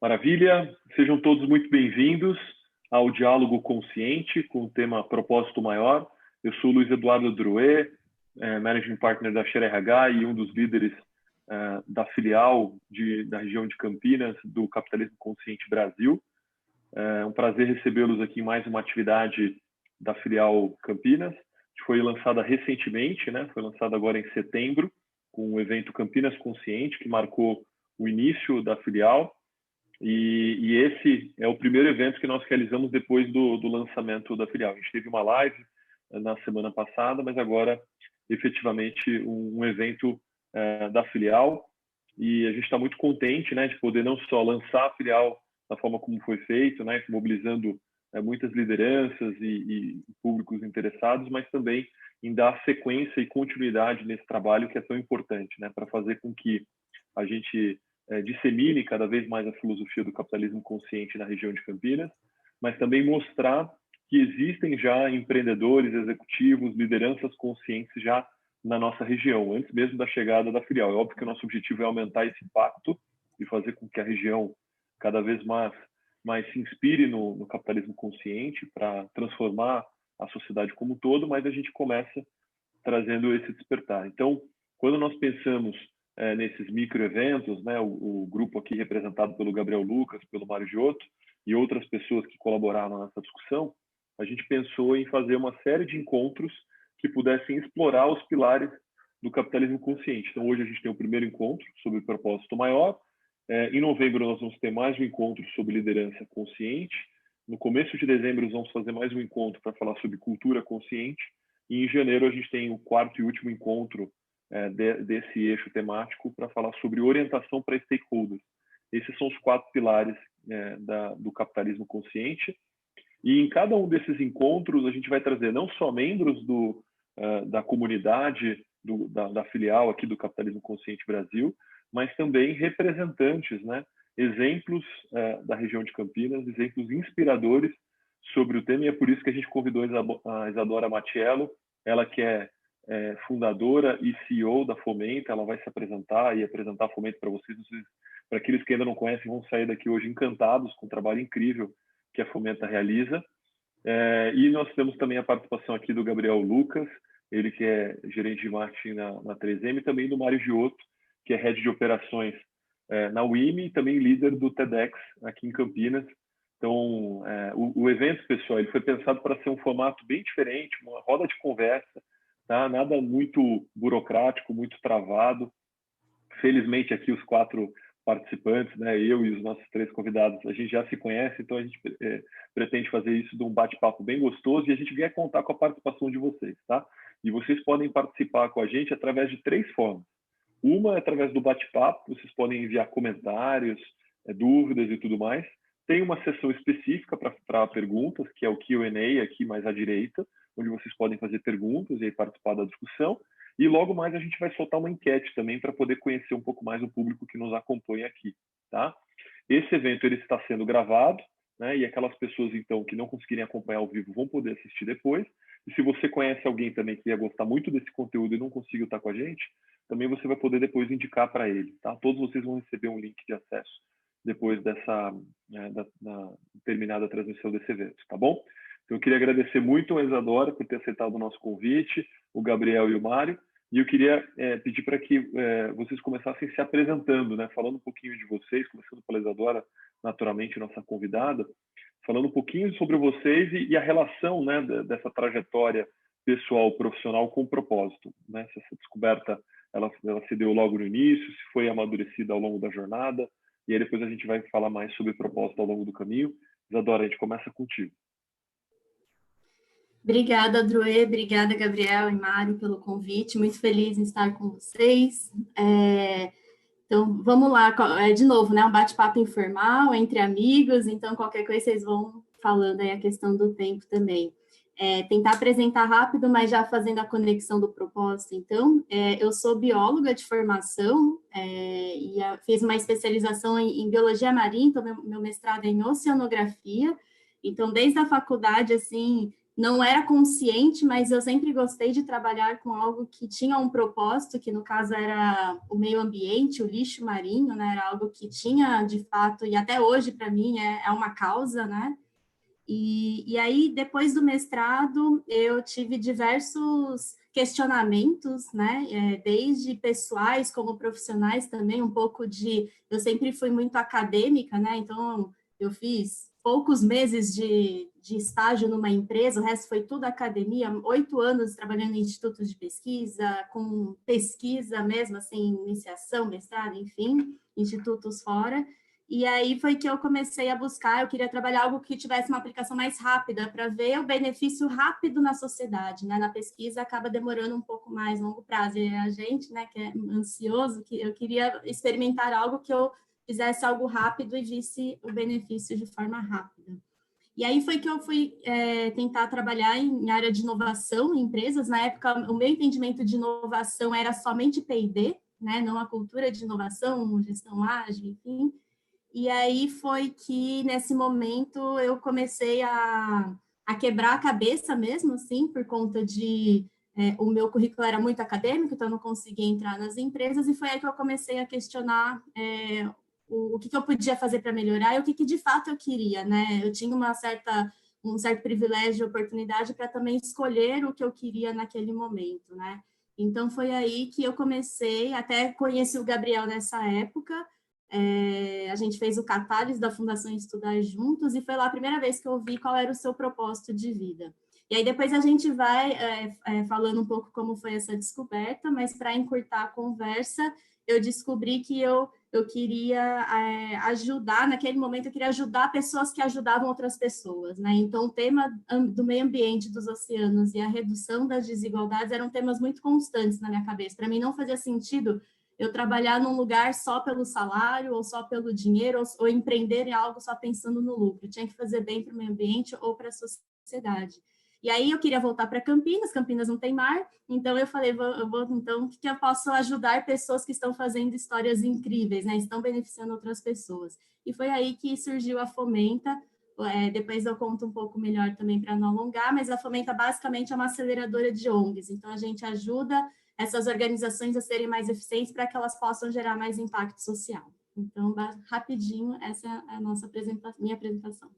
Maravilha, sejam todos muito bem-vindos ao Diálogo Consciente com o tema Propósito Maior. Eu sou o Luiz Eduardo Drouet, Managing Partner da Share RH e um dos líderes da filial da região de Campinas do Capitalismo Consciente Brasil. É um prazer recebê-los aqui em mais uma atividade da filial Campinas, que foi lançada recentemente, foi lançada agora em setembro, com o evento Campinas Consciente, que marcou o início da filial. E esse é o primeiro evento que nós realizamos depois do lançamento da filial. A gente teve uma live na semana passada, mas agora, efetivamente, um evento da filial. E a gente está muito contente de poder não só lançar a filial da forma como foi feito, mobilizando muitas lideranças e públicos interessados, mas também em dar sequência e continuidade nesse trabalho que é tão importante, para fazer com que a gente dissemine cada vez mais a filosofia do capitalismo consciente na região de Campinas, mas também mostrar que existem já empreendedores, executivos, lideranças conscientes já na nossa região, antes mesmo da chegada da filial. É óbvio que o nosso objetivo é aumentar esse impacto e fazer com que a região cada vez mais se inspire no capitalismo consciente para transformar a sociedade como um todo, mas a gente começa trazendo esse despertar. Então, quando nós pensamos nesses microeventos, o grupo aqui representado pelo Gabriel Lucas, pelo Mário Giotto e outras pessoas que colaboraram nessa discussão, a gente pensou em fazer uma série de encontros que pudessem explorar os pilares do capitalismo consciente. Então, hoje a gente tem o primeiro encontro sobre propósito maior. Em novembro, nós vamos ter mais um encontro sobre liderança consciente. No começo de dezembro, nós vamos fazer mais um encontro para falar sobre cultura consciente. E em janeiro, a gente tem o quarto e último encontro desse eixo temático para falar sobre orientação para stakeholders. Esses são os 4 pilares do capitalismo consciente. E em cada um desses encontros, a gente vai trazer não só membros da comunidade da filial aqui do Capitalismo Consciente Brasil, mas também representantes, exemplos da região de Campinas, exemplos inspiradores sobre o tema, e é por isso que a gente convidou a Isadora Mattiello, ela que é fundadora e CEO da Fomenta. Ela vai se apresentar e apresentar a Fomenta para vocês. Para aqueles que ainda não conhecem, vão sair daqui hoje encantados com o trabalho incrível que a Fomenta realiza. E nós temos também a participação aqui do Gabriel Lucas, ele que é gerente de marketing na 3M, e também do Mário Giotto, que é head de operações na UIMI e também líder do TEDx aqui em Campinas. Então, o evento, pessoal, ele foi pensado para ser um formato bem diferente, uma roda de conversa, nada muito burocrático, muito travado. Felizmente, aqui os 4 participantes, eu e os nossos 3 convidados, a gente já se conhece, então a gente pretende fazer isso de um bate-papo bem gostoso, e a gente quer contar com a participação de vocês, E vocês podem participar com a gente através de 3 formas. Uma é através do bate-papo, vocês podem enviar comentários, dúvidas e tudo mais. Tem uma seção específica para perguntas, que é o Q&A aqui mais à direita, onde vocês podem fazer perguntas e aí participar da discussão. E logo mais a gente vai soltar uma enquete também para poder conhecer um pouco mais o público que nos acompanha aqui, Esse evento ele está sendo gravado, e aquelas pessoas então que não conseguirem acompanhar ao vivo vão poder assistir depois. E se você conhece alguém também que ia gostar muito desse conteúdo e não conseguiu estar com a gente, também você vai poder depois indicar para ele, Todos vocês vão receber um link de acesso depois dessa terminada a transmissão desse evento, tá bom? Então, eu queria agradecer muito a Isadora por ter aceitado o nosso convite, o Gabriel e o Mário, e eu queria pedir para que vocês começassem se apresentando, falando um pouquinho de vocês, começando pela Isadora, naturalmente nossa convidada, falando um pouquinho sobre vocês e a relação dessa trajetória pessoal, profissional com o propósito. Se essa descoberta ela se deu logo no início, se foi amadurecida ao longo da jornada, e aí depois a gente vai falar mais sobre propósito ao longo do caminho. Isadora, a gente começa contigo. Obrigada, Drouet, obrigada, Gabriel e Mário, pelo convite, muito feliz em estar com vocês. Então, vamos lá, de novo, um bate-papo informal, entre amigos, então qualquer coisa vocês vão falando aí a questão do tempo também. Tentar apresentar rápido, mas já fazendo a conexão do propósito. Então, eu sou bióloga de formação e fiz uma especialização em biologia marinha, então meu mestrado é em oceanografia. Então, desde a faculdade, assim, não era consciente, mas eu sempre gostei de trabalhar com algo que tinha um propósito, que no caso era o meio ambiente, o lixo marinho, né? Era algo que tinha, de fato, e até hoje, para mim, é uma causa, né? E aí, depois do mestrado, eu tive diversos questionamentos, né? Desde pessoais como profissionais também, um pouco de... Eu sempre fui muito acadêmica, né? Então, eu fiz poucos meses de estágio numa empresa, o resto foi tudo academia, 8 anos trabalhando em institutos de pesquisa, com pesquisa mesmo, assim, iniciação, mestrado, enfim, institutos fora. E aí foi que eu comecei a buscar, eu queria trabalhar algo que tivesse uma aplicação mais rápida, para ver o benefício rápido na sociedade, né? Na pesquisa acaba demorando um pouco mais longo prazo, e a gente, né, que é ansioso, que eu queria experimentar algo que eu fizesse algo rápido e visse o benefício de forma rápida. E aí foi que eu fui tentar trabalhar em área de inovação em empresas. Na época, o meu entendimento de inovação era somente P&D, né? Não a cultura de inovação, gestão ágil, enfim. E aí foi que, nesse momento, eu comecei a quebrar a cabeça mesmo, assim, por conta de... o meu currículo era muito acadêmico, então eu não conseguia entrar nas empresas, e foi aí que eu comecei a questionar o que eu podia fazer para melhorar e o que de fato eu queria, né? Eu tinha um certo privilégio e oportunidade para também escolher o que eu queria naquele momento, né? Então, foi aí que eu comecei, até conheci o Gabriel nessa época. A gente fez o Catálise da Fundação Estudar Juntos, e foi lá a primeira vez que eu vi qual era o seu propósito de vida. E aí depois a gente vai falando um pouco como foi essa descoberta, mas para encurtar a conversa, eu descobri que eu queria ajudar, naquele momento eu queria ajudar pessoas que ajudavam outras pessoas, né? Então o tema do meio ambiente, dos oceanos e a redução das desigualdades eram temas muito constantes na minha cabeça. Para mim não fazia sentido eu trabalhar num lugar só pelo salário, ou só pelo dinheiro, ou empreender em algo só pensando no lucro. Eu tinha que fazer bem para o meio ambiente ou para a sociedade. E aí eu queria voltar para Campinas, Campinas não tem mar, então eu falei, então, o que eu posso ajudar pessoas que estão fazendo histórias incríveis, né? Estão beneficiando outras pessoas. E foi aí que surgiu a Fomenta. Depois eu conto um pouco melhor também para não alongar, mas a Fomenta basicamente é uma aceleradora de ONGs, então a gente ajuda essas organizações a serem mais eficientes para que elas possam gerar mais impacto social. Então, rapidinho, essa é a minha apresentação.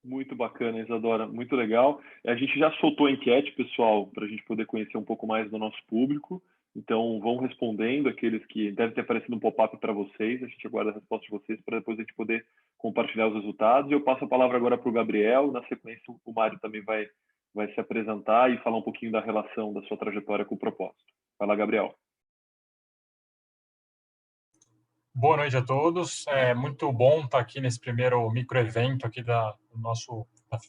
Muito bacana, Isadora, muito legal. A gente já soltou a enquete, pessoal, para a gente poder conhecer um pouco mais do nosso público. Então, vão respondendo aqueles que devem ter aparecido um pop-up para vocês. A gente aguarda a resposta de vocês para depois a gente poder compartilhar os resultados. Eu passo a palavra agora para o Gabriel. Na sequência, o Mário também vai se apresentar e falar um pouquinho da relação da sua trajetória com o propósito. Vai lá, Gabriel. Boa noite a todos. É muito bom estar aqui nesse primeiro microevento aqui da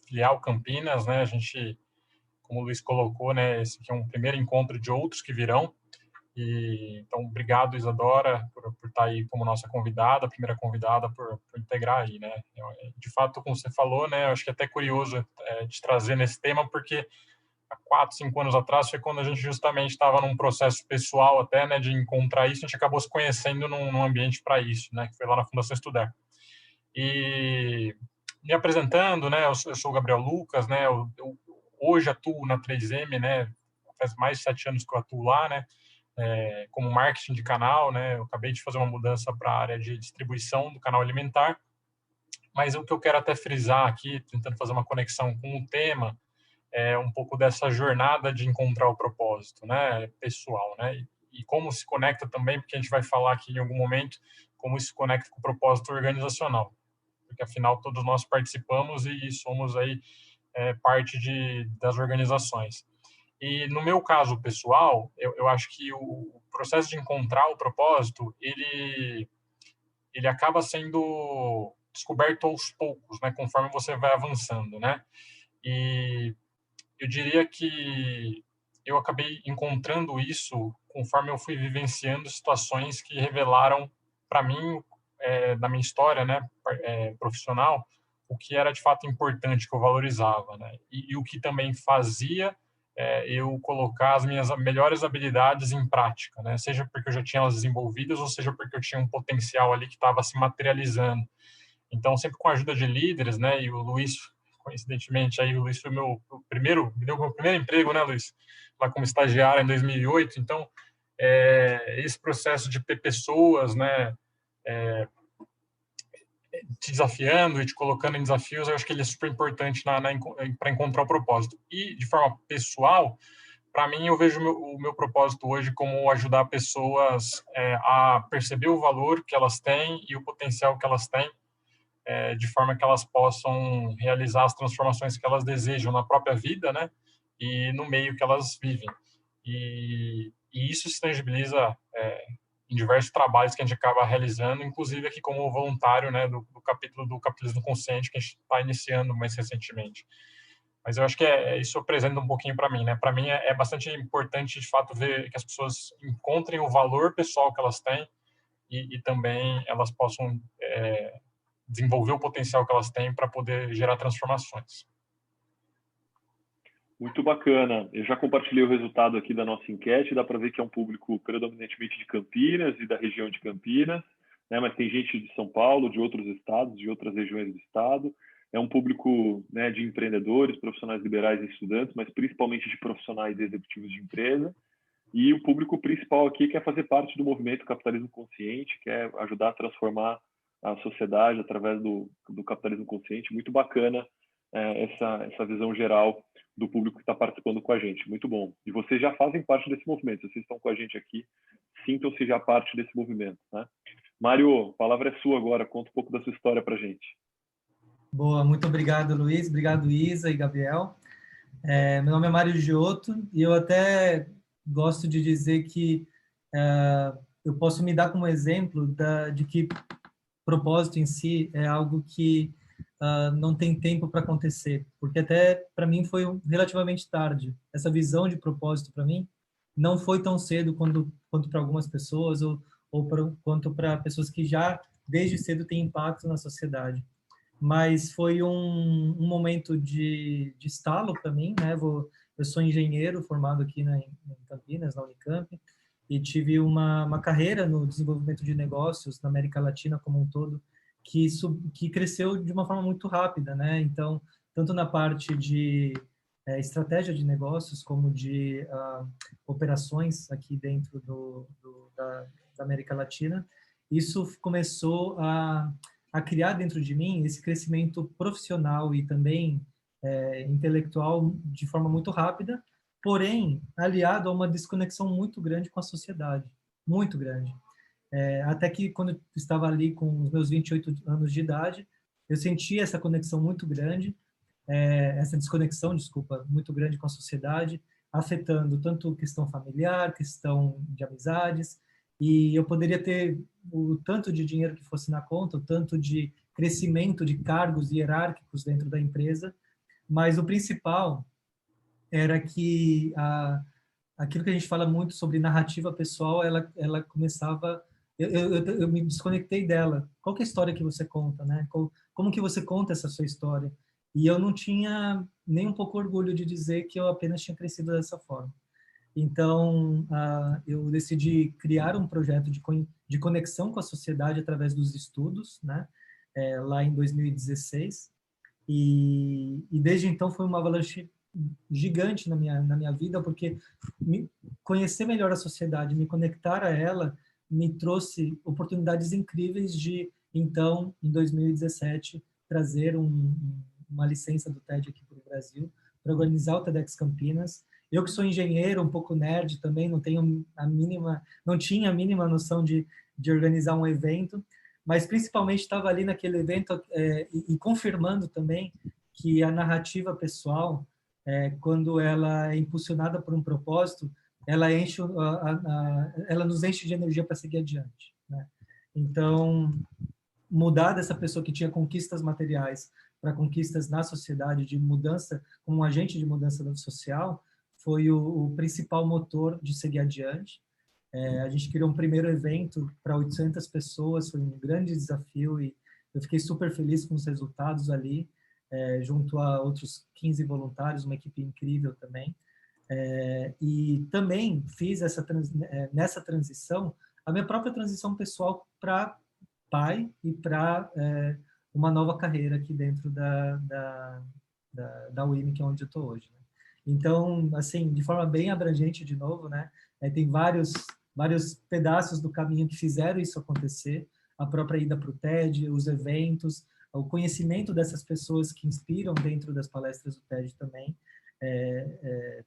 filial Campinas, né? A gente, como o Luiz colocou, né? Esse aqui é um primeiro encontro de outros que virão. Então, obrigado, Isadora, por estar aí como nossa convidada, primeira convidada, por integrar aí, né? De fato, como você falou, né? Eu acho que é até curioso de trazer nesse tema, porque há 4, 5 anos atrás foi quando a gente justamente estava num processo pessoal até, né, de encontrar isso, a gente acabou se conhecendo num ambiente para isso, né, que foi lá na Fundação Estudar. E me apresentando, né, eu sou o Gabriel Lucas, né, eu hoje atuo na 3M, né, faz mais de 7 anos que eu atuo lá, né, como marketing de canal, né, eu acabei de fazer uma mudança para a área de distribuição do canal alimentar, mas o que eu quero até frisar aqui, tentando fazer uma conexão com o tema, um pouco dessa jornada de encontrar o propósito, né, pessoal, né, e como se conecta também, porque a gente vai falar aqui em algum momento, como isso se conecta com o propósito organizacional, porque afinal todos nós participamos e somos aí parte das organizações. E no meu caso pessoal, eu acho que o processo de encontrar o propósito, ele acaba sendo descoberto aos poucos, né, conforme você vai avançando, né, e eu diria que eu acabei encontrando isso conforme eu fui vivenciando situações que revelaram para mim, da minha história, né, profissional, o que era de fato importante, que eu valorizava, né, e o que também fazia eu colocar as minhas melhores habilidades em prática, né, seja porque eu já tinha elas desenvolvidas ou seja porque eu tinha um potencial ali que estava se materializando. Então, sempre com a ajuda de líderes, né, e o Luiz coincidentemente, aí o Luiz foi me deu meu primeiro emprego, né, Luiz? Lá como estagiário em 2008. Então, esse processo de ter pessoas, né, te desafiando e te colocando em desafios, eu acho que ele é super importante para encontrar o propósito. E, de forma pessoal, para mim, eu vejo o meu propósito hoje como ajudar pessoas a perceber o valor que elas têm e o potencial que elas têm, de forma que elas possam realizar as transformações que elas desejam na própria vida, né? E no meio que elas vivem. E isso se tangibiliza em diversos trabalhos que a gente acaba realizando, inclusive aqui como voluntário, né, do capítulo do capitalismo consciente que a gente está iniciando mais recentemente. Mas eu acho que isso apresenta um pouquinho para mim, né? Para mim é bastante importante, de fato, ver que as pessoas encontrem o valor pessoal que elas têm e também elas possam desenvolver o potencial que elas têm para poder gerar transformações. Muito bacana. Eu já compartilhei o resultado aqui da nossa enquete. Dá para ver que é um público predominantemente de Campinas e da região de Campinas, né? Mas tem gente de São Paulo, de outros estados, de outras regiões do estado. É um público, né, de empreendedores, profissionais liberais e estudantes, mas principalmente de profissionais e executivos de empresa. E o público principal aqui quer fazer parte do movimento Capitalismo Consciente, quer ajudar a transformar a sociedade através do capitalismo consciente. Muito bacana essa visão geral do público que está participando com a gente. Muito bom. E vocês já fazem parte desse movimento. Vocês estão com a gente aqui, sintam-se já parte desse movimento, né? Mário, a palavra é sua agora. Conta um pouco da sua história para a gente. Boa, muito obrigado, Luiz. Obrigado, Isa e Gabriel. Meu nome é Mário Giotto e eu até gosto de dizer que eu posso me dar como exemplo de que propósito em si é algo que não tem tempo para acontecer, porque até para mim foi relativamente tarde. Essa visão de propósito para mim não foi tão cedo quanto para algumas pessoas quanto para pessoas que já desde cedo têm impacto na sociedade. Mas foi um momento de estalo para mim, né? Eu sou engenheiro formado aqui em Campinas, na Unicamp, e tive uma carreira no desenvolvimento de negócios na América Latina como um todo, que cresceu de uma forma muito rápida, né? Então, tanto na parte de estratégia de negócios, como de operações aqui dentro da América Latina, isso começou a criar dentro de mim esse crescimento profissional e também intelectual de forma muito rápida, porém aliado a uma desconexão muito grande com a sociedade, muito grande. Até que quando eu estava ali com os meus 28 anos de idade, eu senti essa conexão muito grande, essa desconexão, desculpa, muito grande com a sociedade, afetando tanto questão familiar, questão de amizades, e eu poderia ter o tanto de dinheiro que fosse na conta, o tanto de crescimento de cargos hierárquicos dentro da empresa, mas o principal era que aquilo que a gente fala muito sobre narrativa pessoal, ela começava... Eu me desconectei dela. Qual que é a história que você conta, né? Como que você conta essa sua história? E eu não tinha nem um pouco orgulho de dizer que eu apenas tinha crescido dessa forma. Então, eu decidi criar um projeto de conexão com a sociedade através dos estudos, né? Lá em 2016. E desde então foi uma avalanche gigante na minha vida, porque conhecer melhor a sociedade, me conectar a ela, me trouxe oportunidades incríveis de, então, em 2017, trazer uma licença do TED aqui para o Brasil, para organizar o TEDx Campinas. Eu que sou engenheiro, um pouco nerd também, não tinha a mínima noção de organizar um evento, mas principalmente estava ali naquele evento e confirmando também que a narrativa pessoal, quando ela é impulsionada por um propósito, ela nos enche de energia para seguir adiante, né? Então, mudar dessa pessoa que tinha conquistas materiais para conquistas na sociedade, de mudança, como um agente de mudança social, foi o principal motor de seguir adiante. A gente criou um primeiro evento para 800 pessoas, foi um grande desafio e eu fiquei super feliz com os resultados ali, junto a outros 15 voluntários, uma equipe incrível também. E também fiz nessa transição, a minha própria transição pessoal para pai e para uma nova carreira aqui dentro da UIM, que é onde eu estou hoje, né? Então, assim, de forma bem abrangente, de novo, né? Tem vários pedaços do caminho que fizeram isso acontecer, a própria ida para o TED, os eventos, o conhecimento dessas pessoas que inspiram dentro das palestras do TED também,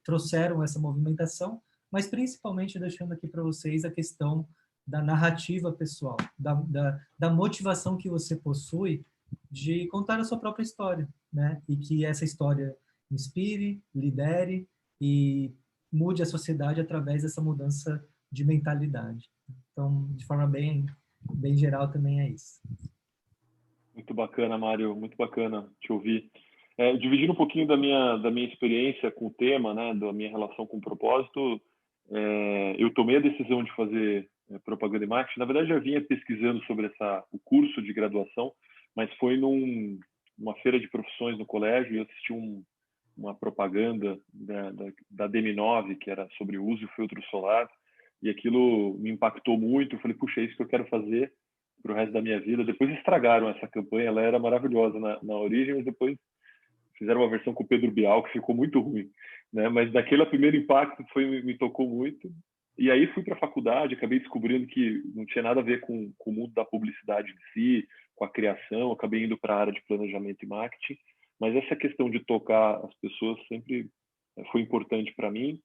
trouxeram essa movimentação, mas principalmente deixando aqui para vocês a questão da narrativa pessoal, da motivação que você possui de contar a sua própria história, né? E que essa história inspire, lidere e mude a sociedade através dessa mudança de mentalidade. Então, de forma bem geral, também é isso. Muito bacana, Mário, muito bacana te ouvir. Dividindo um pouquinho da minha experiência com o tema, né, da minha relação com o propósito, eu tomei a decisão de fazer propaganda e marketing. Na verdade, já vinha pesquisando sobre o curso de graduação, mas foi numa feira de profissões no colégio e eu assisti uma propaganda da DM9, que era sobre o uso de filtro solar, e aquilo me impactou muito. Eu falei, puxa, é isso que eu quero fazer para o resto da minha vida. Depois estragaram essa campanha, ela era maravilhosa na origem, mas depois fizeram uma versão com o Pedro Bial, que ficou muito ruim, né? Mas daquele primeiro impacto me tocou muito. E aí fui para a faculdade, acabei descobrindo que não tinha nada a ver com o mundo da publicidade em si, com a criação, acabei indo para a área de planejamento e marketing. Mas essa questão de tocar as pessoas sempre foi importante para mim.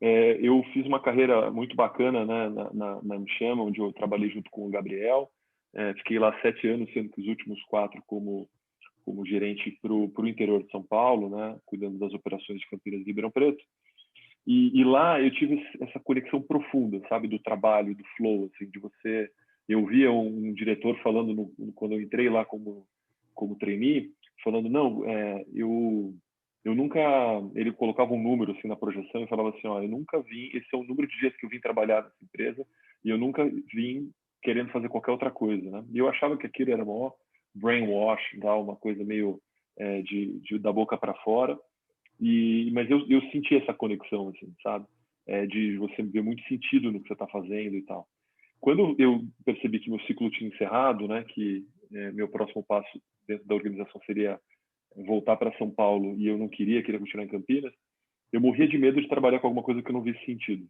Eu fiz uma carreira muito bacana, né, na Mchama, onde eu trabalhei junto com o Gabriel. Fiquei lá 7 anos, sendo que os últimos 4 como gerente para o interior de São Paulo, né, cuidando das operações de Campinas e Ribeirão Preto. E lá eu tive essa conexão profunda, sabe, do trabalho, do flow, assim, de você. Eu via um diretor falando quando eu entrei lá como trainee, falando, não, eu nunca. Ele colocava um número assim na projeção e falava assim, ó, eu nunca vim. Esse é o número de dias que eu vim trabalhar nessa empresa e eu nunca vim querendo fazer qualquer outra coisa, né? E eu achava que aquilo era maior brainwash, tá? Uma coisa meio da boca para fora. Mas eu senti essa conexão, assim, sabe? De você ver muito sentido no que você está fazendo e tal. Quando eu percebi que meu ciclo tinha encerrado, né, que meu próximo passo dentro da organização seria voltar para São Paulo e eu não queria continuar em Campinas, eu morria de medo de trabalhar com alguma coisa que eu não visse sentido,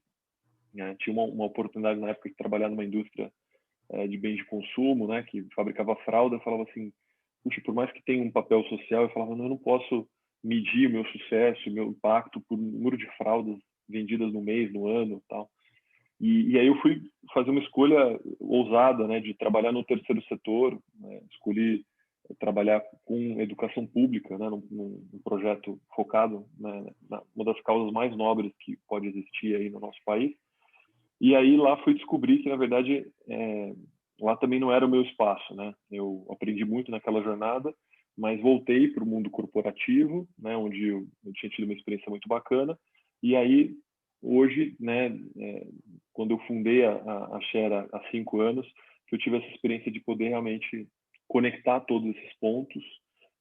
né? Tinha uma oportunidade na época de trabalhar numa indústria de bens de consumo, né, que fabricava fralda. Eu falava assim, puxa, por mais que tenha um papel social, eu falava, não, eu não posso medir o meu sucesso, o meu impacto por número de fraldas vendidas no mês, no ano, tal. E aí eu fui fazer uma escolha ousada, né, de trabalhar no terceiro setor, né? Escolhi trabalhar com educação pública, né, num projeto focado, né, uma das causas mais nobres que pode existir aí no nosso país. E aí lá fui descobrir que, na verdade, lá também não era o meu espaço, né? Eu aprendi muito naquela jornada, mas voltei para o mundo corporativo, né, onde eu tinha tido uma experiência muito bacana. E aí, hoje, né, quando eu fundei a Share há 5 anos, que eu tive essa experiência de poder realmente conectar todos esses pontos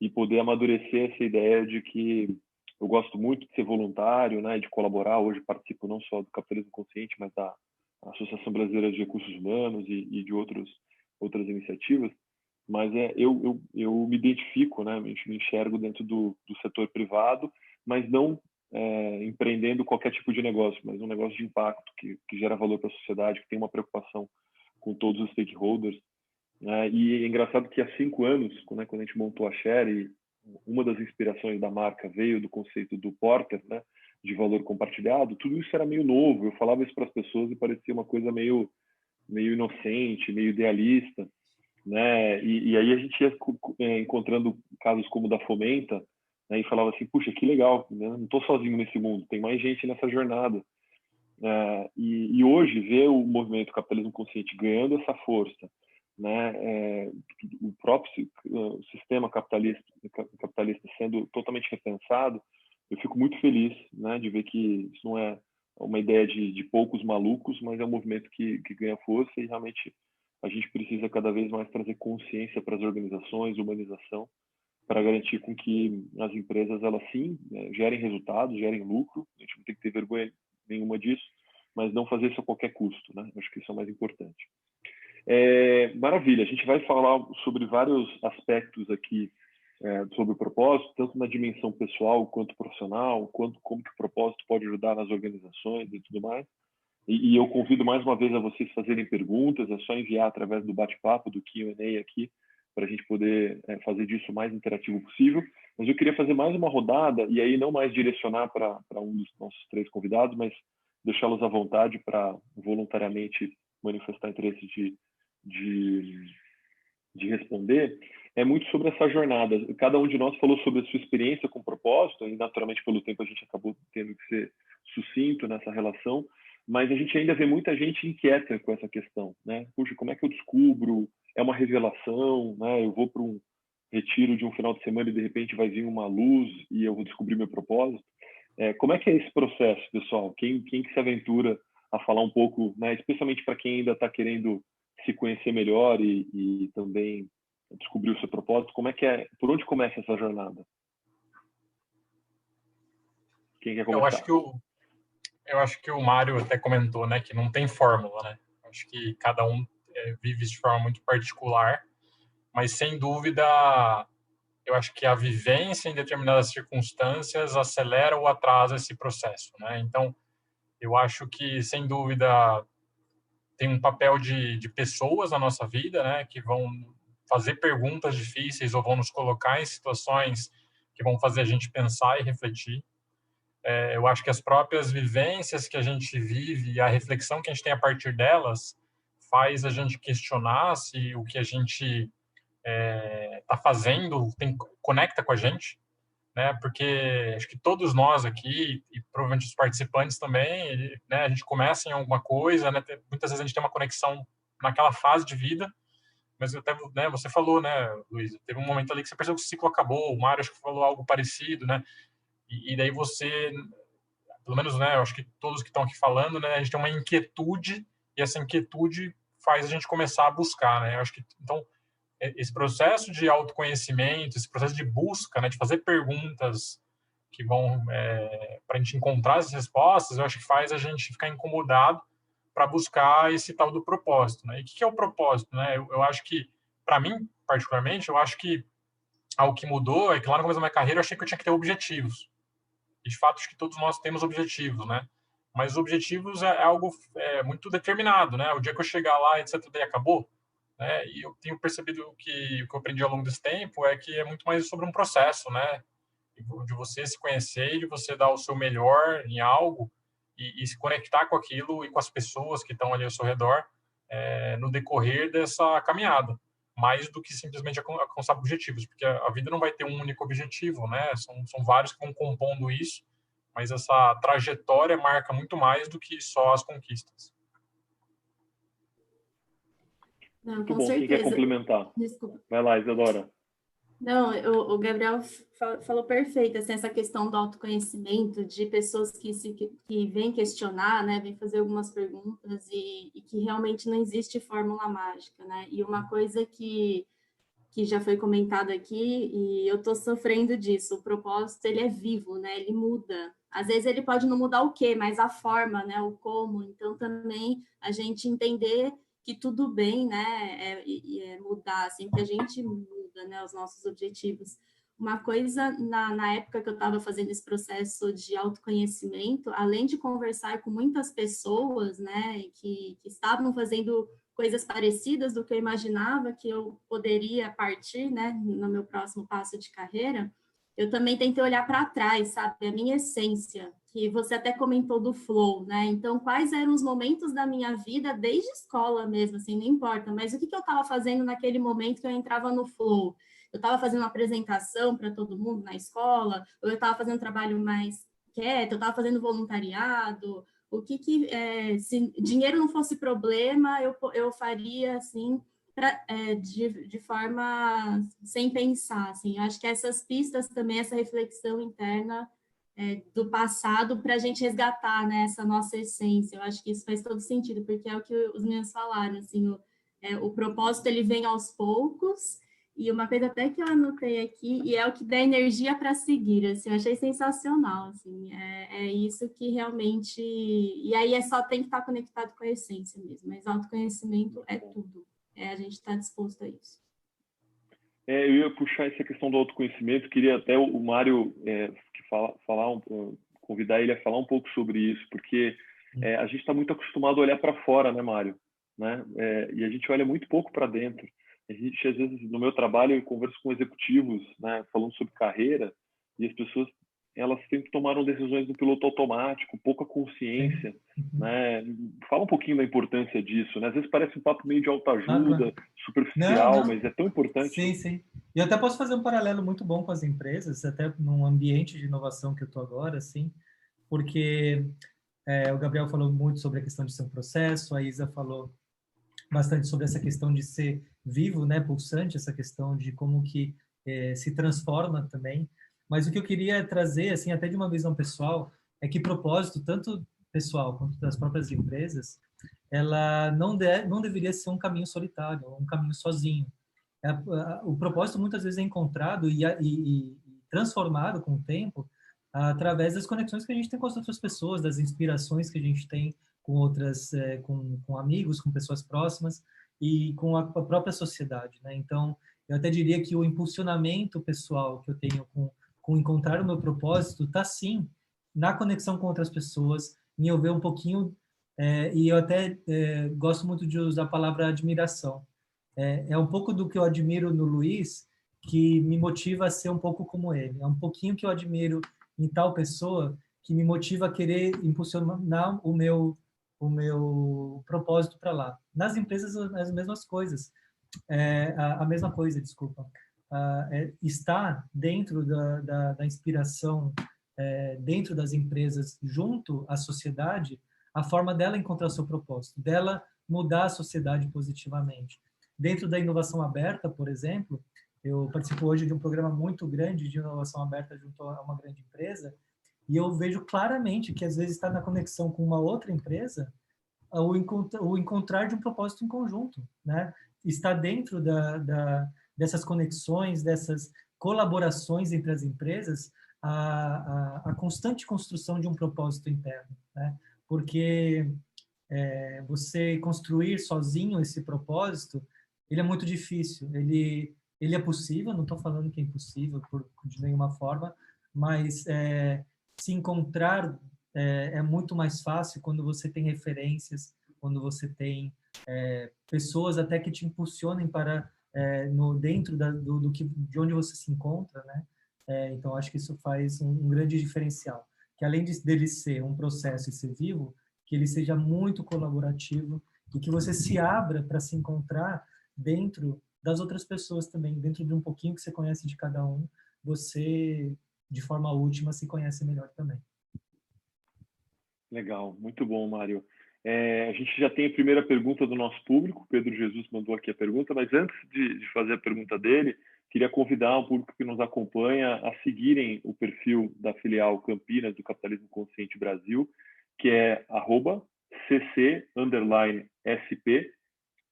e poder amadurecer essa ideia de que eu gosto muito de ser voluntário, né, de colaborar. Hoje participo não só do Capitalismo Consciente, mas da Associação Brasileira de Recursos Humanos e de outras iniciativas. Mas eu me identifico, né, me enxergo dentro do setor privado, mas não empreendendo qualquer tipo de negócio, mas um negócio de impacto que gera valor para a sociedade, que tem uma preocupação com todos os stakeholders. E é engraçado que há 5 anos, quando a gente montou a Share, uma das inspirações da marca veio do conceito do Porter, né, de valor compartilhado. Tudo isso era meio novo, eu falava isso para as pessoas e parecia uma coisa meio inocente, meio idealista, né? E aí a gente ia encontrando casos como o da Fomenta, né, e falava assim, puxa, que legal, né? Não estou sozinho nesse mundo, tem mais gente nessa jornada. E hoje ver o movimento Capitalismo Consciente ganhando essa força, né, o próprio sistema capitalista sendo totalmente repensado, eu fico muito feliz, né, de ver que isso não é uma ideia de poucos malucos, mas é um movimento que ganha força e realmente a gente precisa cada vez mais trazer consciência para as organizações, humanização, para garantir com que as empresas, elas sim, gerem resultados, gerem lucro. A gente não tem que ter vergonha nenhuma disso, mas não fazer isso a qualquer custo, né? Acho que isso é o mais importante. Maravilha, a gente vai falar sobre vários aspectos aqui sobre o propósito, tanto na dimensão pessoal quanto profissional, quanto como que o propósito pode ajudar nas organizações e tudo mais. E eu convido mais uma vez a vocês fazerem perguntas, é só enviar através do bate-papo, do Q&A aqui, para a gente poder fazer disso o mais interativo possível. Mas eu queria fazer mais uma rodada, e aí não mais direcionar para um dos nossos 3 convidados, mas deixá-los à vontade para voluntariamente manifestar interesse de responder, é muito sobre essa jornada. Cada um de nós falou sobre a sua experiência com o propósito, e naturalmente pelo tempo a gente acabou tendo que ser sucinto nessa relação, mas a gente ainda vê muita gente inquieta com essa questão, né? Puxa, como é que eu descubro? É uma revelação, né? Eu vou para um retiro de um final de semana e de repente vai vir uma luz e eu vou descobrir meu propósito. Como é que é esse processo, pessoal? Quem que se aventura a falar um pouco, né? Especialmente para quem ainda está querendo se conhecer melhor e também descobrir o seu propósito, como é que é? Por onde começa essa jornada? Quem quer começar? Eu acho que o Mário até comentou, né, que não tem fórmula, né? Eu acho que cada um vive de forma muito particular, mas sem dúvida, eu acho que a vivência em determinadas circunstâncias acelera ou atrasa esse processo, né? Então, eu acho que sem dúvida tem um papel de pessoas na nossa vida, né, que vão fazer perguntas difíceis ou vão nos colocar em situações que vão fazer a gente pensar e refletir. Eu acho que as próprias vivências que a gente vive e a reflexão que a gente tem a partir delas faz a gente questionar se o que a gente está fazendo conecta com a gente, né? Porque acho que todos nós aqui, e provavelmente os participantes também, né, a gente começa em alguma coisa, né? Muitas vezes a gente tem uma conexão naquela fase de vida, mas até, né, você falou, né, Luiz, teve um momento ali que você percebeu que o ciclo acabou, o Mário acho que falou algo parecido, né? E daí você, pelo menos, né, eu acho que todos que estão aqui falando, né, a gente tem uma inquietude e essa inquietude faz a gente começar a buscar, né? Eu acho que, então, esse processo de autoconhecimento, esse processo de busca, né, de fazer perguntas que vão para a gente encontrar as respostas, eu acho que faz a gente ficar incomodado para buscar esse tal do propósito, né? E o que é o propósito, né? Eu acho que, para mim, particularmente, eu acho que algo que mudou é que lá no começo da minha carreira eu achei que eu tinha que ter objetivos. E, de fato, acho que todos nós temos objetivos, né? Mas os objetivos é algo muito determinado, né? O dia que eu chegar lá, etc., daí acabou, né? E eu tenho percebido que o que eu aprendi ao longo desse tempo é que é muito mais sobre um processo, né? De você se conhecer, de você dar o seu melhor em algo e se conectar com aquilo e com as pessoas que estão ali ao seu redor no decorrer dessa caminhada, mais do que simplesmente alcançar objetivos, porque a vida não vai ter um único objetivo, né? São vários que vão compondo isso, mas essa trajetória marca muito mais do que só as conquistas. Não, Muito com bom. certeza. Quem quer complementar? Desculpa. Vai lá, Isadora. Não, o Gabriel falou perfeito, assim, essa questão do autoconhecimento, de pessoas que vêm questionar, né, vêm fazer algumas perguntas e que realmente não existe fórmula mágica, né? E uma coisa que já foi comentado aqui, e eu estou sofrendo disso, o propósito, ele é vivo, né? Ele muda. Às vezes ele pode não mudar o quê, mas a forma, né? O como. Então, também a gente entender que tudo bem, né? Mudar, assim, que a gente muda, né? Os nossos objetivos. Uma coisa, na época que eu estava fazendo esse processo de autoconhecimento, além de conversar com muitas pessoas, né? Que estavam fazendo coisas parecidas do que eu imaginava que eu poderia partir, né, no meu próximo passo de carreira, eu também tentei olhar para trás, sabe, a minha essência, que você até comentou do flow, né, então quais eram os momentos da minha vida, desde escola mesmo, assim, não importa, mas o que eu estava fazendo naquele momento que eu entrava no flow? Eu estava fazendo uma apresentação para todo mundo na escola, ou eu estava fazendo um trabalho mais quieto, eu estava fazendo voluntariado, o que se dinheiro não fosse problema, eu faria assim de forma sem pensar, assim. Eu acho que essas pistas também, essa reflexão interna do passado para a gente resgatar, né, essa nossa essência. Eu acho que isso faz todo sentido, porque é o que os meninos falaram, assim, o propósito ele vem aos poucos. E uma coisa até que eu anotei aqui, e é o que dá energia para seguir, assim, eu achei sensacional, assim, é isso que realmente... E aí tem que estar conectado com a essência mesmo, mas autoconhecimento é tudo, a gente está disposto a isso. Eu ia puxar essa questão do autoconhecimento, queria até o Mário convidar ele a falar um pouco sobre isso, porque a gente está muito acostumado a olhar para fora, né, Mário? Né? E a gente olha muito pouco para dentro. A gente, às vezes, no meu trabalho, eu converso com executivos, né, falando sobre carreira, e as pessoas, elas sempre tomaram decisões no piloto automático, pouca consciência, né? Fala um pouquinho da importância disso, né? Às vezes parece um papo meio de autoajuda, superficial, mas é tão importante. Sim, sim. E eu até posso fazer um paralelo muito bom com as empresas, até num ambiente de inovação que eu estou agora, assim, porque o Gabriel falou muito sobre a questão de ser um processo, a Isa falou bastante sobre essa questão de ser vivo, né, pulsante, essa questão de como que se transforma também. Mas o que eu queria trazer, assim, até de uma visão pessoal, é que propósito, tanto pessoal quanto das próprias empresas, ela não deveria ser um caminho solitário, um caminho sozinho. O propósito muitas vezes é encontrado e transformado com o tempo através das conexões que a gente tem com as outras pessoas, das inspirações que a gente tem com outras, com amigos, com pessoas próximas e com a própria sociedade, né? Então, eu até diria que o impulsionamento pessoal que eu tenho com encontrar o meu propósito está sim na conexão com outras pessoas, em eu ver um pouquinho, e eu até gosto muito de usar a palavra admiração. É um pouco do que eu admiro no Luiz que me motiva a ser um pouco como ele. É um pouquinho que eu admiro em tal pessoa que me motiva a querer impulsionar o meu propósito para lá. Nas empresas, as mesmas coisas. A mesma coisa, desculpa. Está dentro da inspiração, dentro das empresas, junto à sociedade, a forma dela encontrar o seu propósito, dela mudar a sociedade positivamente. Dentro da inovação aberta, por exemplo, eu participo hoje de um programa muito grande de inovação aberta junto a uma grande empresa, e eu vejo claramente que, às vezes, está na conexão com uma outra empresa o encontrar de um propósito em conjunto, né? Está dentro dessas conexões, dessas colaborações entre as empresas, a constante construção de um propósito interno, né? Porque você construir sozinho esse propósito, ele é muito difícil. Ele é possível, não estou falando que é impossível de nenhuma forma, mas se encontrar é muito mais fácil quando você tem referências, quando você tem pessoas até que te impulsionem para dentro de onde você se encontra, né? Então, acho que isso faz um grande diferencial. Que além dele ser um processo e ser vivo, que ele seja muito colaborativo e que você se abra para se encontrar dentro das outras pessoas também, dentro de um pouquinho que você conhece de cada um, você, de forma última, se conhece melhor também. Legal, muito bom, Mário. A gente já tem a primeira pergunta do nosso público, Pedro Jesus mandou aqui a pergunta, mas antes de fazer a pergunta dele, queria convidar o público que nos acompanha a seguirem o perfil da filial Campinas do Capitalismo Consciente Brasil, que é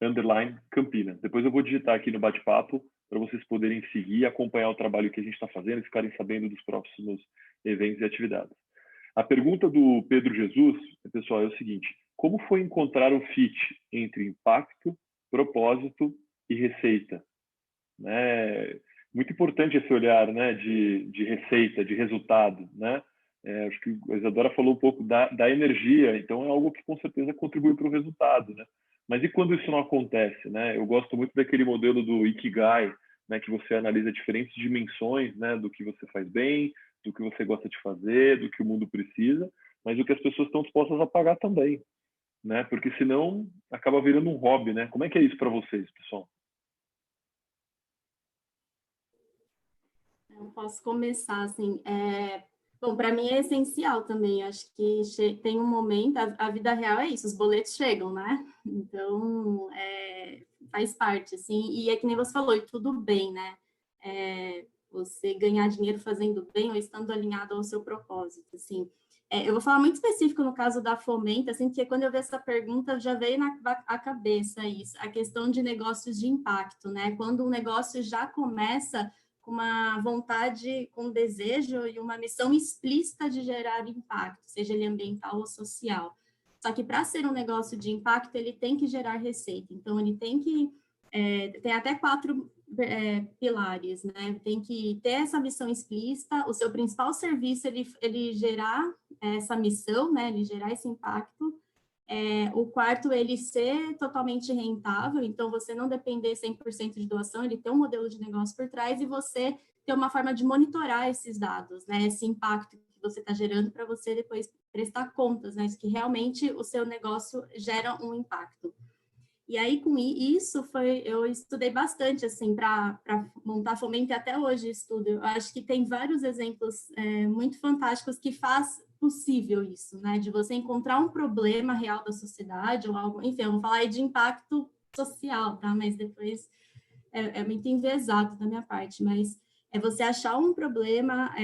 @cc_sp_Campinas. Depois eu vou digitar aqui no bate-papo para vocês poderem seguir e acompanhar o trabalho que a gente está fazendo e ficarem sabendo dos próximos eventos e atividades. A pergunta do Pedro Jesus, pessoal, é o seguinte: como foi encontrar o fit entre impacto, propósito e receita? Muito importante esse olhar, né, de receita, de resultado, né? Acho que a Isadora falou um pouco da energia, então é algo que com certeza contribui para o resultado, né? Mas e quando isso não acontece, né? Eu gosto muito daquele modelo do Ikigai, né, que você analisa diferentes dimensões, né, do que você faz bem, do que você gosta de fazer, do que o mundo precisa, mas do que as pessoas estão dispostas a pagar também, né? Porque senão acaba virando um hobby, né? Como é que é isso para vocês, pessoal? Eu posso começar, assim, bom, para mim é essencial também, acho que tem um momento, a vida real é isso, os boletos chegam, né? Então, faz parte, assim, e é que nem você falou, e tudo bem, né? Você ganhar dinheiro fazendo bem ou estando alinhado ao seu propósito, assim. Eu vou falar muito específico no caso da Fomenta, assim, porque quando eu vi essa pergunta, já veio à cabeça isso, a questão de negócios de impacto, né? Quando um negócio já começa com uma vontade, com um desejo e uma missão explícita de gerar impacto, seja ele ambiental ou social. Só que para ser um negócio de impacto, ele tem que gerar receita. Então, ele tem que... tem até 4 pilares, né? Tem que ter essa missão explícita, o seu principal serviço, ele gerar essa missão, né? Ele gerar esse impacto. O quarto, ele ser totalmente rentável, então você não depender 100% de doação, ele ter um modelo de negócio por trás e você ter uma forma de monitorar esses dados, né? Esse impacto que você está gerando para você depois prestar contas, né? Que realmente o seu negócio gera um impacto. E aí, com isso, eu estudei bastante, assim, para montar Fomenta, e até hoje estudo. Eu acho que tem vários exemplos muito fantásticos que faz possível isso, né? De você encontrar um problema real da sociedade, ou algo, enfim, eu vou falar aí de impacto social, tá? Mas depois é muito enviesado da minha parte, mas é você achar um problema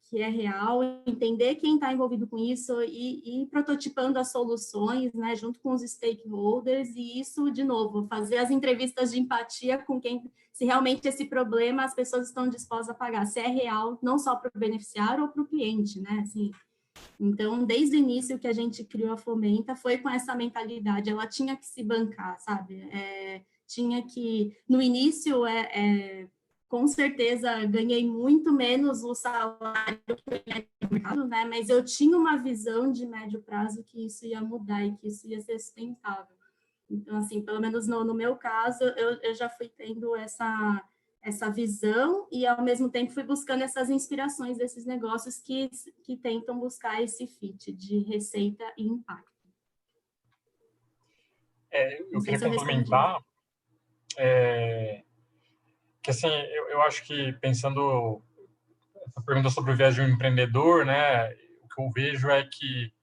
que é real, entender quem está envolvido com isso e ir prototipando as soluções, né, junto com os stakeholders, e isso, de novo, fazer as entrevistas de empatia com quem, se realmente esse problema as pessoas estão dispostas a pagar, se é real, não só para o beneficiário ou para o cliente, né, assim. Então, desde o início que a gente criou a Fomenta, foi com essa mentalidade, ela tinha que se bancar, sabe? Tinha que, no início, com certeza, ganhei muito menos o salário que eu ganhei no mercado, né? Mas eu tinha uma visão de médio prazo que isso ia mudar e que isso ia ser sustentável. Então, assim, pelo menos no meu caso, eu já fui tendo essa visão e, ao mesmo tempo, fui buscando essas inspirações desses negócios que tentam buscar esse fit de receita e impacto. Eu queria complementar que, assim, eu acho que, pensando essa pergunta sobre o viés de um empreendedor, né, o que eu vejo é que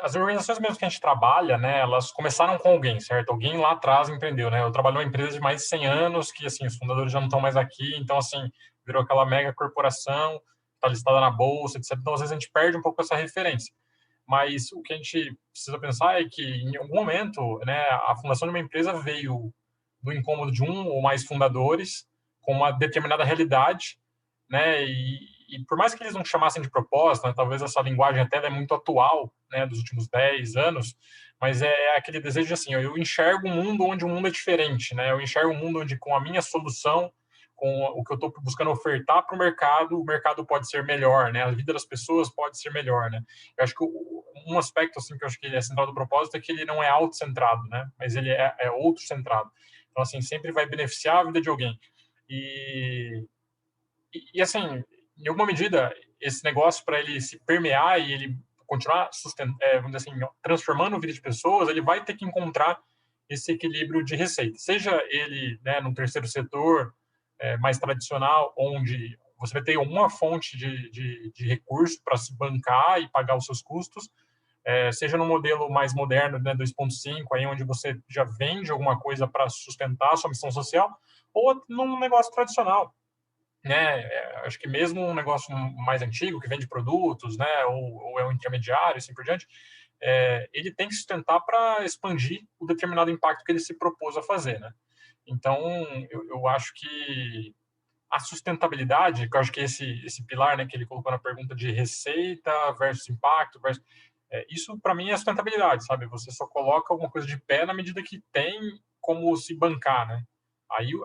as organizações mesmo que a gente trabalha, né, elas começaram com alguém, certo? Alguém lá atrás empreendeu, né? Eu trabalho numa empresa de mais de 100 anos, que, assim, os fundadores já não estão mais aqui, então, assim, virou aquela mega corporação, está listada na bolsa, etc. Então, às vezes, a gente perde um pouco essa referência. Mas o que a gente precisa pensar é que, em algum momento, né, a fundação de uma empresa veio do incômodo de um ou mais fundadores com uma determinada realidade, né, e por mais que eles não chamassem de proposta, né, talvez essa linguagem até é muito atual, né, dos últimos 10 anos, mas é aquele desejo de, assim, eu enxergo um mundo onde o mundo é diferente, né, eu enxergo um mundo onde, com a minha solução, com o que eu estou buscando ofertar para o mercado pode ser melhor, né, a vida das pessoas pode ser melhor, né. Eu acho que um aspecto, assim, que eu acho que é central do propósito é que ele não é autocentrado, né, mas ele é outro-centrado. Então, assim, sempre vai beneficiar a vida de alguém. E assim, em alguma medida, esse negócio, para ele se permear e ele continuar vamos dizer assim, transformando a vida de pessoas, ele vai ter que encontrar esse equilíbrio de receita. Seja ele, né, no terceiro setor mais tradicional, onde você vai ter uma fonte de recurso para se bancar e pagar os seus custos, seja no modelo mais moderno, né, 2.5, aí onde você já vende alguma coisa para sustentar a sua missão social, ou num negócio tradicional, né? Acho que mesmo um negócio mais antigo, que vende produtos, né, ou é um intermediário, assim por diante, ele tem que sustentar para expandir o determinado impacto que ele se propôs a fazer, né? Então, eu acho que a sustentabilidade, que eu acho que esse pilar, né, que ele colocou na pergunta de receita versus impacto, isso para mim é sustentabilidade, sabe? Você só coloca alguma coisa de pé na medida que tem como se bancar, né?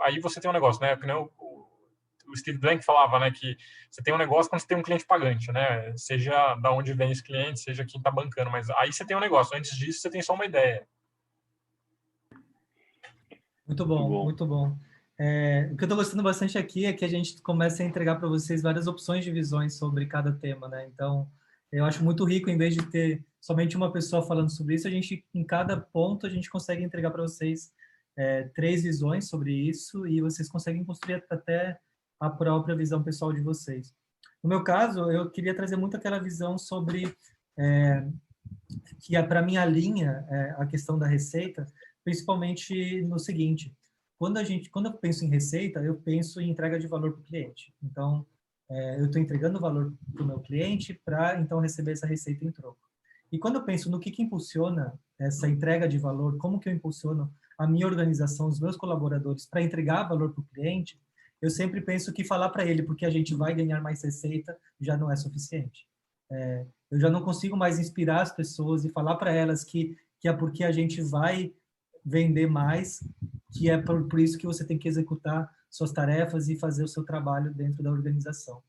Aí você tem um negócio, né? Que nem o Steve Blank falava, né, que você tem um negócio quando você tem um cliente pagante, né? Seja da onde vem esse cliente, seja quem está bancando, mas aí você tem um negócio. Antes disso, você tem só uma ideia. Muito bom, muito bom. O que eu estou gostando bastante aqui é que a gente começa a entregar para vocês várias opções de visões sobre cada tema, né? Então, eu acho muito rico, em vez de ter somente uma pessoa falando sobre isso, a gente, em cada ponto, a gente consegue entregar para vocês 3 visões sobre isso e vocês conseguem construir até a própria visão pessoal de vocês. No meu caso, eu queria trazer muito aquela visão sobre que para mim alinha a questão da receita, principalmente no seguinte: quando eu penso em receita, eu penso em entrega de valor para o cliente. Então, eu estou entregando valor para o meu cliente para então receber essa receita em troco. E quando eu penso no que impulsiona essa entrega de valor, como que eu impulsiono a minha organização, os meus colaboradores para entregar valor para o cliente, eu sempre penso que falar para ele porque a gente vai ganhar mais receita já não é suficiente. Eu já não consigo mais inspirar as pessoas e falar para elas que é porque a gente vai vender mais, que é por isso que você tem que executar suas tarefas e fazer o seu trabalho dentro da organização.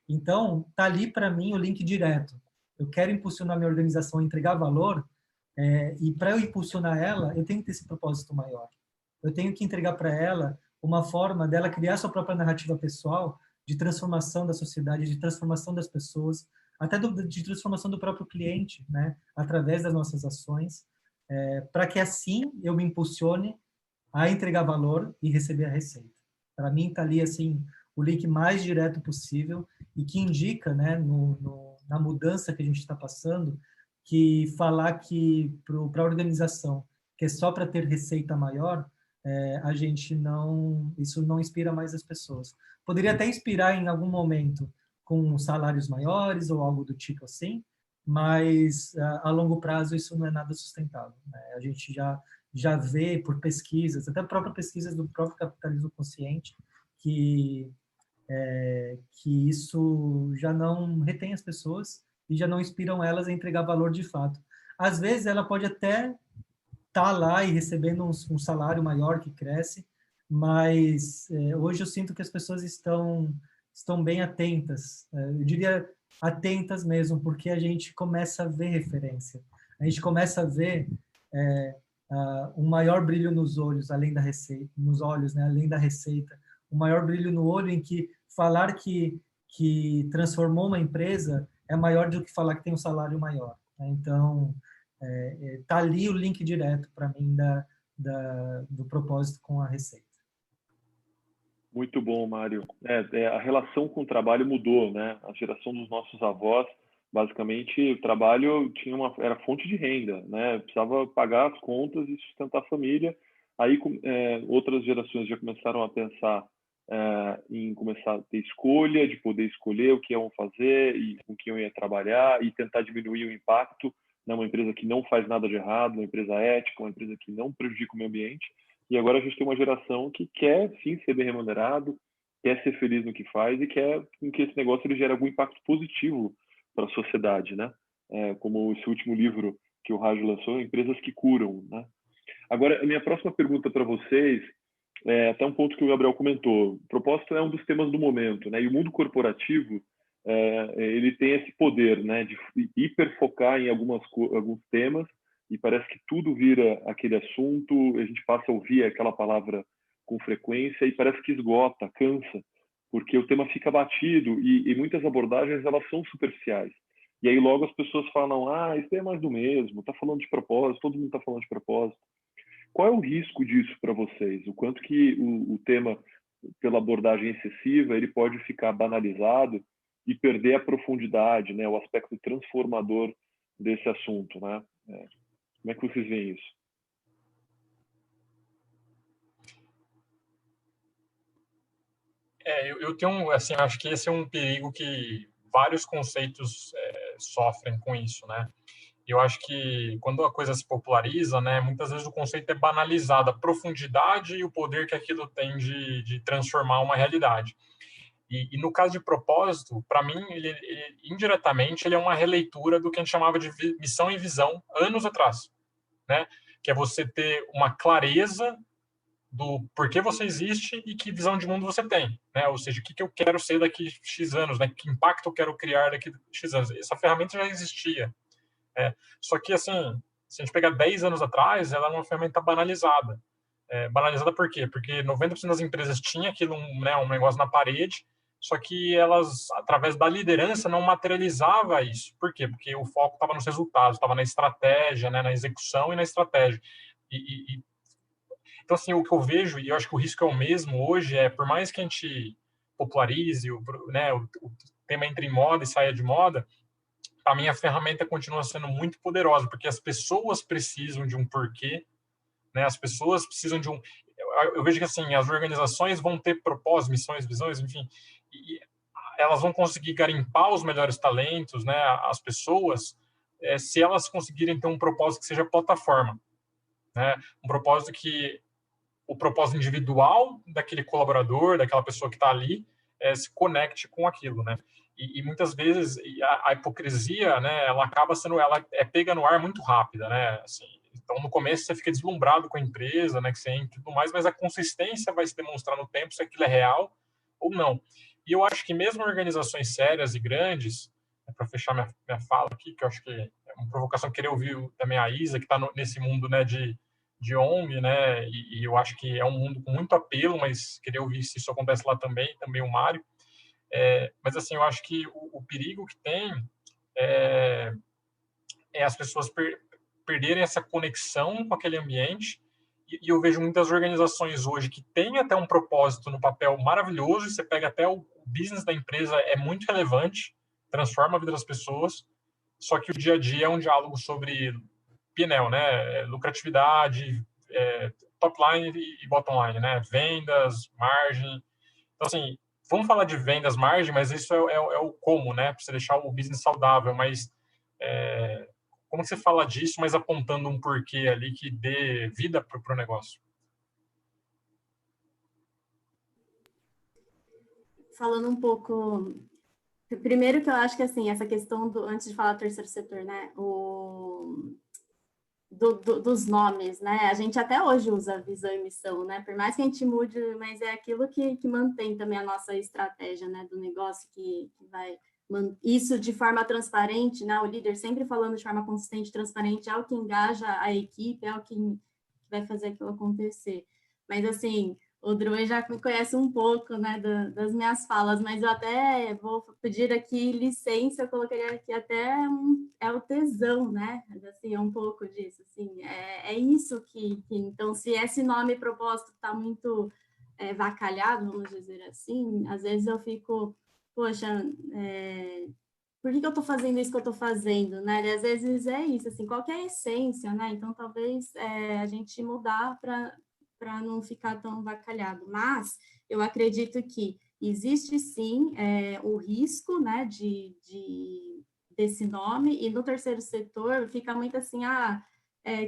Então, tá ali para mim o link direto. Eu quero impulsionar minha organização a entregar valor, e para eu impulsionar ela, eu tenho que ter esse propósito maior. Eu tenho que entregar para ela uma forma dela criar sua própria narrativa pessoal de transformação da sociedade, de transformação das pessoas, até de transformação do próprio cliente, né? Através das nossas ações, para que assim eu me impulsione a entregar valor e receber a receita. Para mim, está ali assim, o link mais direto possível e que indica, né, na mudança que a gente está passando, que falar que para a organização que é só para ter receita maior, a gente isso não inspira mais as pessoas. Poderia até inspirar em algum momento com salários maiores ou algo do tipo assim, mas a longo prazo isso não é nada sustentável, né? A gente já vê por pesquisas, até próprias pesquisas do próprio capitalismo consciente, que isso já não retém as pessoas e já não inspiram elas a entregar valor de fato. Às vezes ela pode até estar lá e recebendo um salário maior que cresce, mas hoje eu sinto que as pessoas estão bem atentas, eu diria atentas mesmo, porque a gente começa a ver referência, a gente começa a ver um maior brilho nos olhos, além da receita, nos olhos, né, além da receita, um maior brilho no olho em que falar que transformou uma empresa é maior do que falar que tem um salário maior, né? Então, tá ali o link direto para mim do propósito com a receita. Muito bom, Mário. A relação com o trabalho mudou, né? A geração dos nossos avós, basicamente, o trabalho era fonte de renda, né? Precisava pagar as contas e sustentar a família. Aí, outras gerações já começaram a pensar em começar a ter escolha, de poder escolher o que iam fazer e com quem eu ia trabalhar e tentar diminuir o impacto, né? Uma empresa que não faz nada de errado, uma empresa ética, uma empresa que não prejudica o meio ambiente. E agora a gente tem uma geração que quer, sim, ser bem remunerado, quer ser feliz no que faz e quer que esse negócio ele gere algum impacto positivo para a sociedade, né? Como esse último livro que o Raj lançou, Empresas que Curam, né? Agora, a minha próxima pergunta para vocês até um ponto que o Gabriel comentou. O propósito é um dos temas do momento, né? E o mundo corporativo, ele tem esse poder, né, de hiperfocar em alguns temas, e parece que tudo vira aquele assunto, a gente passa a ouvir aquela palavra com frequência e parece que esgota, cansa, porque o tema fica batido e muitas abordagens elas são superficiais. E aí logo as pessoas falam, isso é mais do mesmo, está falando de propósito, todo mundo está falando de propósito. Qual é o risco disso para vocês? O quanto que o tema, pela abordagem excessiva, ele pode ficar banalizado e perder a profundidade, né, o aspecto transformador desse assunto, né? Como é que vocês veem isso? Eu tenho, assim, acho que esse é um perigo que vários conceitos sofrem com isso, né? Eu acho que quando a coisa se populariza, né, muitas vezes o conceito é banalizado, a profundidade e o poder que aquilo tem de transformar uma realidade. E no caso de propósito, para mim, indiretamente, ele é uma releitura do que a gente chamava de missão e visão anos atrás, né? Que é você ter uma clareza do porquê você existe e que visão de mundo você tem, né? Ou seja, o que eu quero ser daqui X anos, né? Que impacto eu quero criar daqui X anos. Essa ferramenta já existia. Só que, assim, se a gente pegar 10 anos atrás, ela era uma ferramenta banalizada. Banalizada por quê? Porque 90% das empresas tinha aquilo, né, um negócio na parede, só que elas, através da liderança, não materializava isso. Por quê? Porque o foco estava nos resultados, estava na estratégia, né, na execução e na estratégia. Então, assim, o que eu vejo, e eu acho que o risco é o mesmo hoje, por mais que a gente popularize, né, o tema entre em moda e saia de moda, a minha ferramenta continua sendo muito poderosa, porque as pessoas precisam de um porquê, né? As pessoas precisam de um... Eu vejo que, assim, as organizações vão ter propósitos, missões, visões, enfim, e elas vão conseguir garimpar os melhores talentos, né? As pessoas, se elas conseguirem ter um propósito que seja plataforma, né? Um propósito que... O propósito individual daquele colaborador, daquela pessoa que está ali, se conecte com aquilo, né? E muitas vezes a hipocrisia, né, ela acaba sendo, ela é pega no ar muito rápida, né? Assim, Então, no começo, você fica deslumbrado com a empresa, né, que você entra e tudo mais, mas a consistência vai se demonstrar no tempo se aquilo é real ou não. E eu acho que mesmo organizações sérias e grandes, para fechar minha fala aqui, que eu acho que é uma provocação, querer ouvir também a Isa, que está nesse mundo, né, de ONG, né, e eu acho que é um mundo com muito apelo, mas querer ouvir se isso acontece lá também o Mário. Mas, assim, eu acho que o perigo que tem é as pessoas perderem essa conexão com aquele ambiente. E eu vejo muitas organizações hoje que têm até um propósito no papel maravilhoso, e você pega até o business da empresa, é muito relevante, transforma a vida das pessoas, só que o dia a dia é um diálogo sobre P&L, né? Lucratividade, top line e bottom line, né? Vendas, margem. Então, assim, vamos falar de vendas, margem, mas isso é o como, né? Para você deixar o business saudável, mas como você fala disso, mas apontando um porquê ali que dê vida para o negócio? Falando um pouco... Primeiro que eu acho que, assim, essa questão antes de falar do terceiro setor, né? Dos nomes, né? A gente até hoje usa visão e missão, né? Por mais que a gente mude, mas é aquilo que mantém também a nossa estratégia, né? Do negócio que vai... Isso de forma transparente, né? O líder sempre falando de forma consistente, transparente, é o que engaja a equipe, é o que vai fazer aquilo acontecer. Mas, assim, o Drew já me conhece um pouco, né, das minhas falas, mas eu até vou pedir aqui licença, eu colocaria aqui até é o tesão, né? Assim, é um pouco disso, assim, é isso que então, se esse nome propósito está muito vacalhado, vamos dizer assim, às vezes eu fico, poxa, por que eu estou fazendo isso que eu estou fazendo, né? E às vezes é isso, assim, qual que é a essência, né? Então, talvez a gente mudar para não ficar tão vacalhado. Mas eu acredito que existe, sim, o risco, né, desse nome, e no terceiro setor fica muito assim,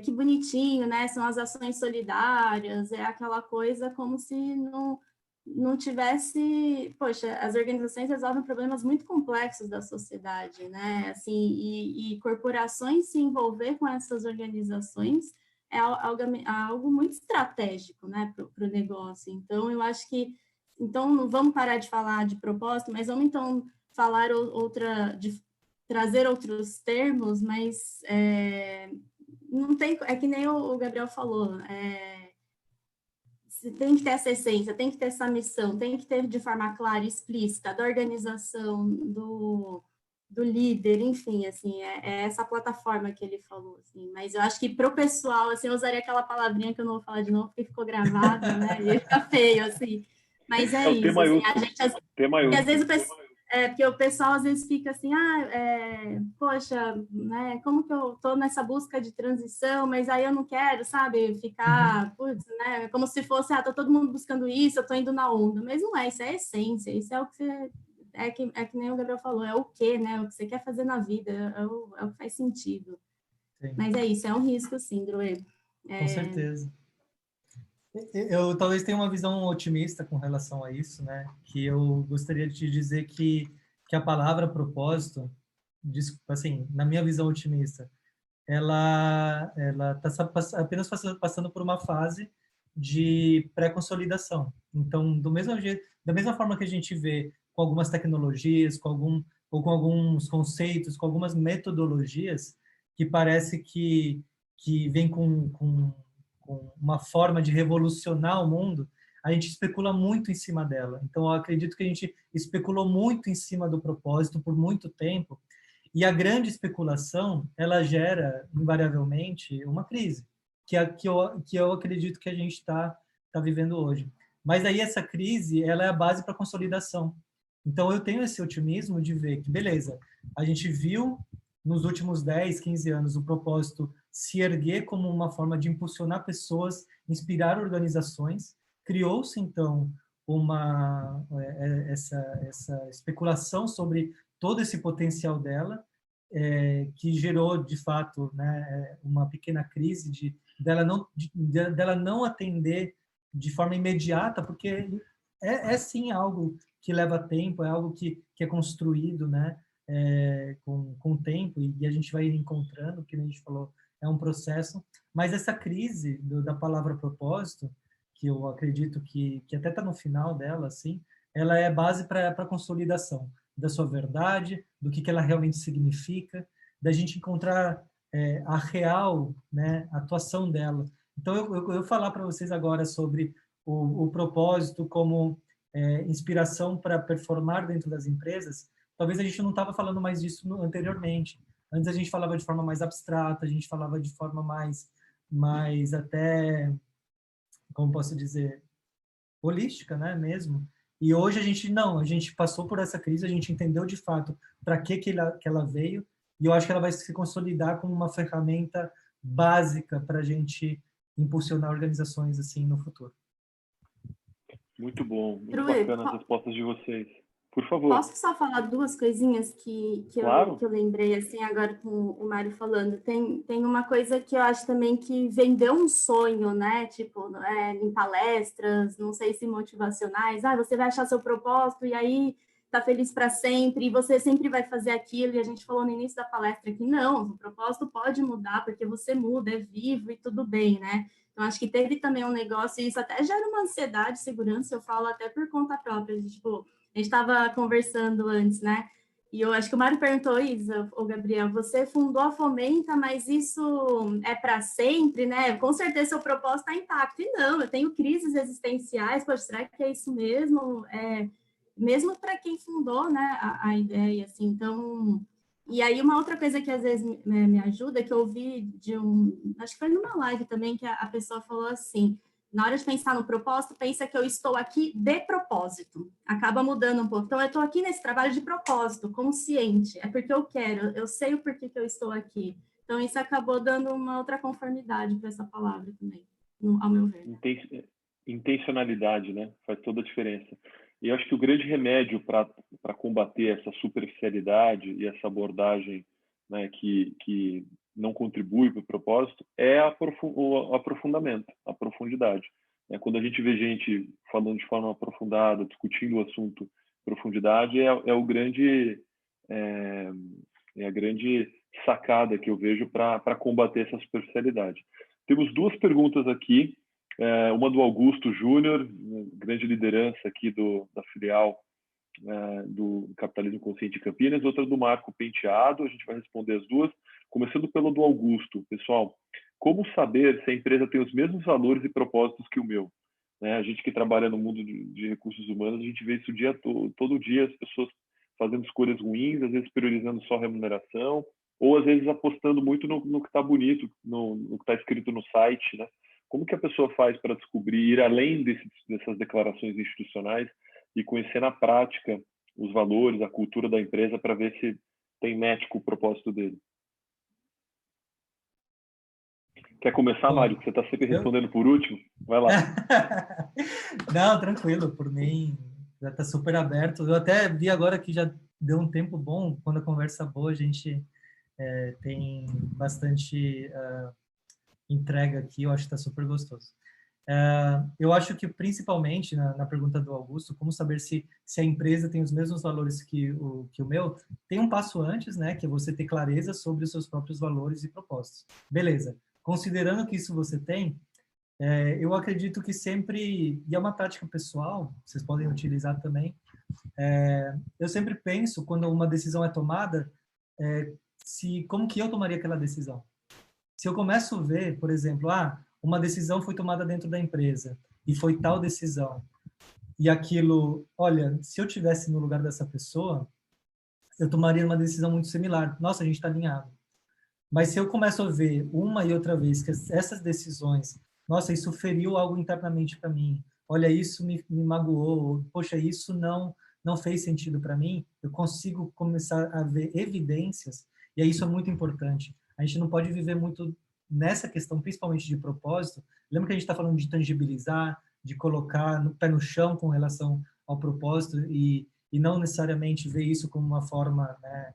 que bonitinho, né? São as ações solidárias, é aquela coisa como se não tivesse, poxa, as organizações resolvem problemas muito complexos da sociedade, né? Assim, e corporações se envolver com essas organizações é algo muito estratégico, né, para o negócio. Então, eu acho que, então, não vamos parar de falar de propósito, mas vamos, então, falar trazer outros termos, mas não tem, é que nem o Gabriel falou, você tem que ter essa essência, tem que ter essa missão, tem que ter de forma clara, explícita, da organização, do líder, enfim, assim, é essa plataforma que ele falou, assim, mas eu acho que para o pessoal, assim, eu usaria aquela palavrinha que eu não vou falar de novo, porque ficou gravada, né, e fica feio, assim, mas é isso, assim, a gente, porque às vezes o pessoal, porque o pessoal às vezes fica assim, poxa, né, como que eu tô nessa busca de transição, mas aí eu não quero, sabe, ficar, putz, né, como se fosse, tá todo mundo buscando isso, eu tô indo na onda, mas não é, isso é a essência, isso é o que você... É que nem o Gabriel falou, é o quê, né? O que você quer fazer na vida, é o que faz sentido. Sim. Mas é isso, é um risco, sim, Droê. Com certeza. Eu talvez tenha uma visão otimista com relação a isso, né? Que eu gostaria de te dizer que a palavra propósito, assim, na minha visão otimista, ela está apenas passando por uma fase de pré-consolidação. Então, da mesma forma que a gente vê com algumas tecnologias, com alguns conceitos, com algumas metodologias que parece que vem com uma forma de revolucionar o mundo, a gente especula muito em cima dela. Então, eu acredito que a gente especulou muito em cima do propósito por muito tempo, e a grande especulação, ela gera, invariavelmente, uma crise, que eu acredito que a gente está vivendo hoje. Mas aí essa crise, ela é a base para a consolidação. Então, eu tenho esse otimismo de ver que, beleza, a gente viu nos últimos 10, 15 anos o propósito se erguer como uma forma de impulsionar pessoas, inspirar organizações. Criou-se, então, essa especulação sobre todo esse potencial dela, que gerou, de fato, né, uma pequena crise dela não atender de forma imediata, porque sim algo que leva tempo, é algo que é construído, né, com o tempo, e a gente vai encontrando, que a gente falou, é um processo, mas essa crise da palavra propósito, que eu acredito que até está no final dela, assim, ela é base para a consolidação da sua verdade, do que ela realmente significa, da gente encontrar a real, né, atuação dela. Então, eu falar para vocês agora sobre o propósito como inspiração para performar dentro das empresas, talvez a gente não estava falando mais disso anteriormente. Antes a gente falava de forma mais abstrata, a gente falava de forma mais até, como posso dizer, holística, né, mesmo. E hoje a gente passou por essa crise, a gente entendeu de fato para que ela veio, e eu acho que ela vai se consolidar como uma ferramenta básica para a gente impulsionar organizações assim no futuro. Muito bom, muito Druê, bacana as respostas de vocês. Por favor. Posso só falar duas coisinhas Claro. eu lembrei, assim, agora com o Mário falando? Tem uma coisa que eu acho também que vendeu um sonho, né? Tipo, em palestras, não sei se motivacionais. Você vai achar seu propósito e aí tá feliz para sempre e você sempre vai fazer aquilo. E a gente falou no início da palestra que não, o propósito pode mudar porque você muda, é vivo e tudo bem, né? Então, acho que teve também um negócio, e isso até gera uma ansiedade, segurança, eu falo até por conta própria, tipo... A gente estava conversando antes, né? E eu acho que o Mário perguntou, Isa, ou Gabriel, você fundou a Fomenta, mas isso é para sempre, né? Com certeza seu propósito está intacto. E não, eu tenho crises existenciais, poxa, será que é isso mesmo? Mesmo para quem fundou, né, a ideia, assim, então... E aí uma outra coisa que às vezes me ajuda, que eu ouvi acho que foi numa live também, que a pessoa falou assim... Na hora de pensar no propósito, pensa que eu estou aqui de propósito. Acaba mudando um pouco. Então, eu estou aqui nesse trabalho de propósito, consciente. É porque eu quero, eu sei o porquê que eu estou aqui. Então, isso acabou dando uma outra conformidade para essa palavra também, ao meu ver. Intencionalidade, né? Faz toda a diferença. E eu acho que o grande remédio para combater essa superficialidade e essa abordagem, né, que não contribui para o propósito, é o aprofundamento, a profundidade. Quando a gente vê gente falando de forma aprofundada, discutindo o assunto em profundidade, é a grande sacada que eu vejo para combater essa superficialidade. Temos duas perguntas aqui, uma do Augusto Júnior, grande liderança aqui da filial do Capitalismo Consciente de Campinas, outra do Marco Penteado. A gente vai responder as duas, começando pelo do Augusto. Pessoal, como saber se a empresa tem os mesmos valores e propósitos que o meu? A gente que trabalha no mundo de recursos humanos, a gente vê isso todo dia, as pessoas fazendo escolhas ruins, às vezes priorizando só remuneração, ou às vezes apostando muito no que está bonito, no que está escrito no site, né? Como que a pessoa faz para descobrir, ir além dessas declarações institucionais e conhecer na prática os valores, a cultura da empresa, para ver se tem match com o propósito dele? Quer começar, Mário? Que você está sempre respondendo por último? Vai lá. Não, tranquilo. Por mim, já está super aberto. Eu até vi agora que já deu um tempo bom. Quando a conversa é boa, a gente tem bastante entrega aqui. Eu acho que está super gostoso. Eu acho que, principalmente, na pergunta do Augusto, como saber se a empresa tem os mesmos valores que o meu, tem um passo antes, né, que é você ter clareza sobre os seus próprios valores e propósitos. Beleza. Considerando que isso você tem, eu acredito que sempre, e é uma prática pessoal, vocês podem utilizar também, eu sempre penso, quando uma decisão é tomada, como que eu tomaria aquela decisão. Se eu começo a ver, por exemplo, uma decisão foi tomada dentro da empresa, e foi tal decisão, e aquilo, olha, se eu tivesse no lugar dessa pessoa, eu tomaria uma decisão muito similar. Nossa, a gente está alinhado. Mas se eu começo a ver uma e outra vez que essas decisões, nossa, isso feriu algo internamente para mim, olha, isso me magoou, poxa, isso não fez sentido para mim, eu consigo começar a ver evidências, e isso é muito importante. A gente não pode viver muito nessa questão, principalmente de propósito. Lembra que a gente está falando de tangibilizar, de colocar no pé no chão com relação ao propósito, e não necessariamente ver isso como uma forma, né,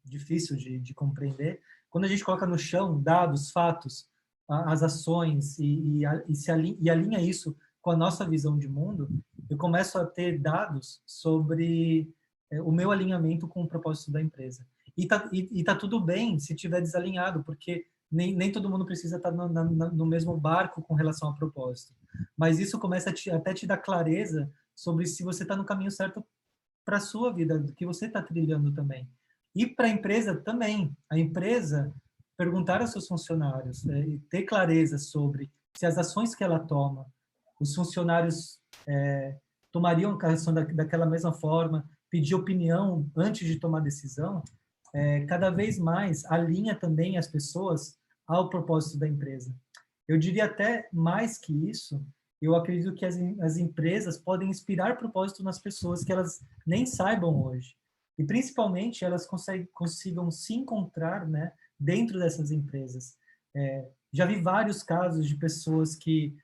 difícil de compreender. Quando a gente coloca no chão dados, fatos, as ações e alinha isso com a nossa visão de mundo, eu começo a ter dados sobre o meu alinhamento com o propósito da empresa. E tá tudo bem se tiver desalinhado, porque nem todo mundo precisa estar no mesmo barco com relação ao propósito. Mas isso começa até te dar clareza sobre se você está no caminho certo para a sua vida, do que você está trilhando também. E para a empresa também. A empresa perguntar aos seus funcionários, e ter clareza sobre se as ações que ela toma, os funcionários tomariam a ação daquela mesma forma, pedir opinião antes de tomar decisão, cada vez mais alinha também as pessoas ao propósito da empresa. Eu diria até mais que isso, eu acredito que as empresas podem inspirar propósito nas pessoas que elas nem saibam hoje. E, principalmente, elas consigam se encontrar, né, dentro dessas empresas. Já vi vários casos de pessoas que,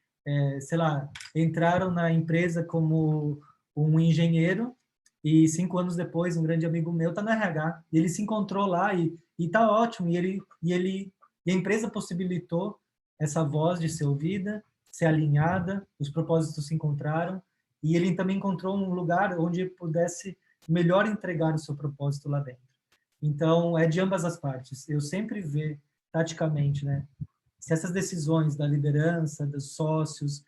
sei lá, entraram na empresa como um engenheiro e 5 anos depois, um grande amigo meu está no RH. E ele se encontrou lá e está ótimo. E a empresa possibilitou essa voz de ser ouvida, ser alinhada, os propósitos se encontraram, e ele também encontrou um lugar onde ele pudesse melhor entregar o seu propósito lá dentro. Então, é de ambas as partes. Eu sempre vejo, taticamente, né, se essas decisões da liderança, dos sócios,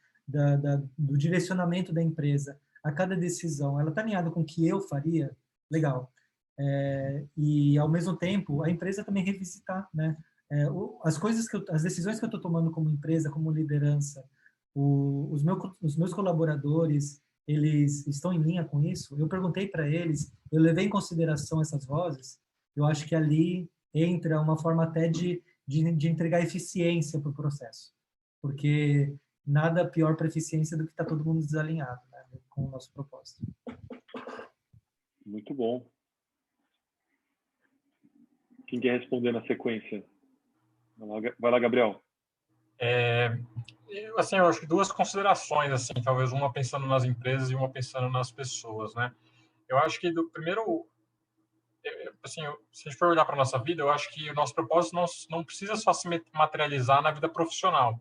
do direcionamento da empresa, a cada decisão, ela está alinhada com o que eu faria, legal. E, ao mesmo tempo, a empresa também revisitar, né, as decisões que eu estou tomando como empresa, como liderança, os meus colaboradores, eles estão em linha com isso? Eu perguntei para eles, eu levei em consideração essas vozes. Eu acho que ali entra uma forma até de entregar eficiência para o processo, porque nada pior para eficiência do que estar todo mundo desalinhado, né, com o nosso propósito. Muito bom. Quem quer responder na sequência? Vai lá, Gabriel. Assim, eu acho que 2 considerações, assim, talvez uma pensando nas empresas e uma pensando nas pessoas, né? Eu acho que do primeiro, assim, se a gente for olhar para a nossa vida, eu acho que o nosso propósito não precisa só se materializar na vida profissional,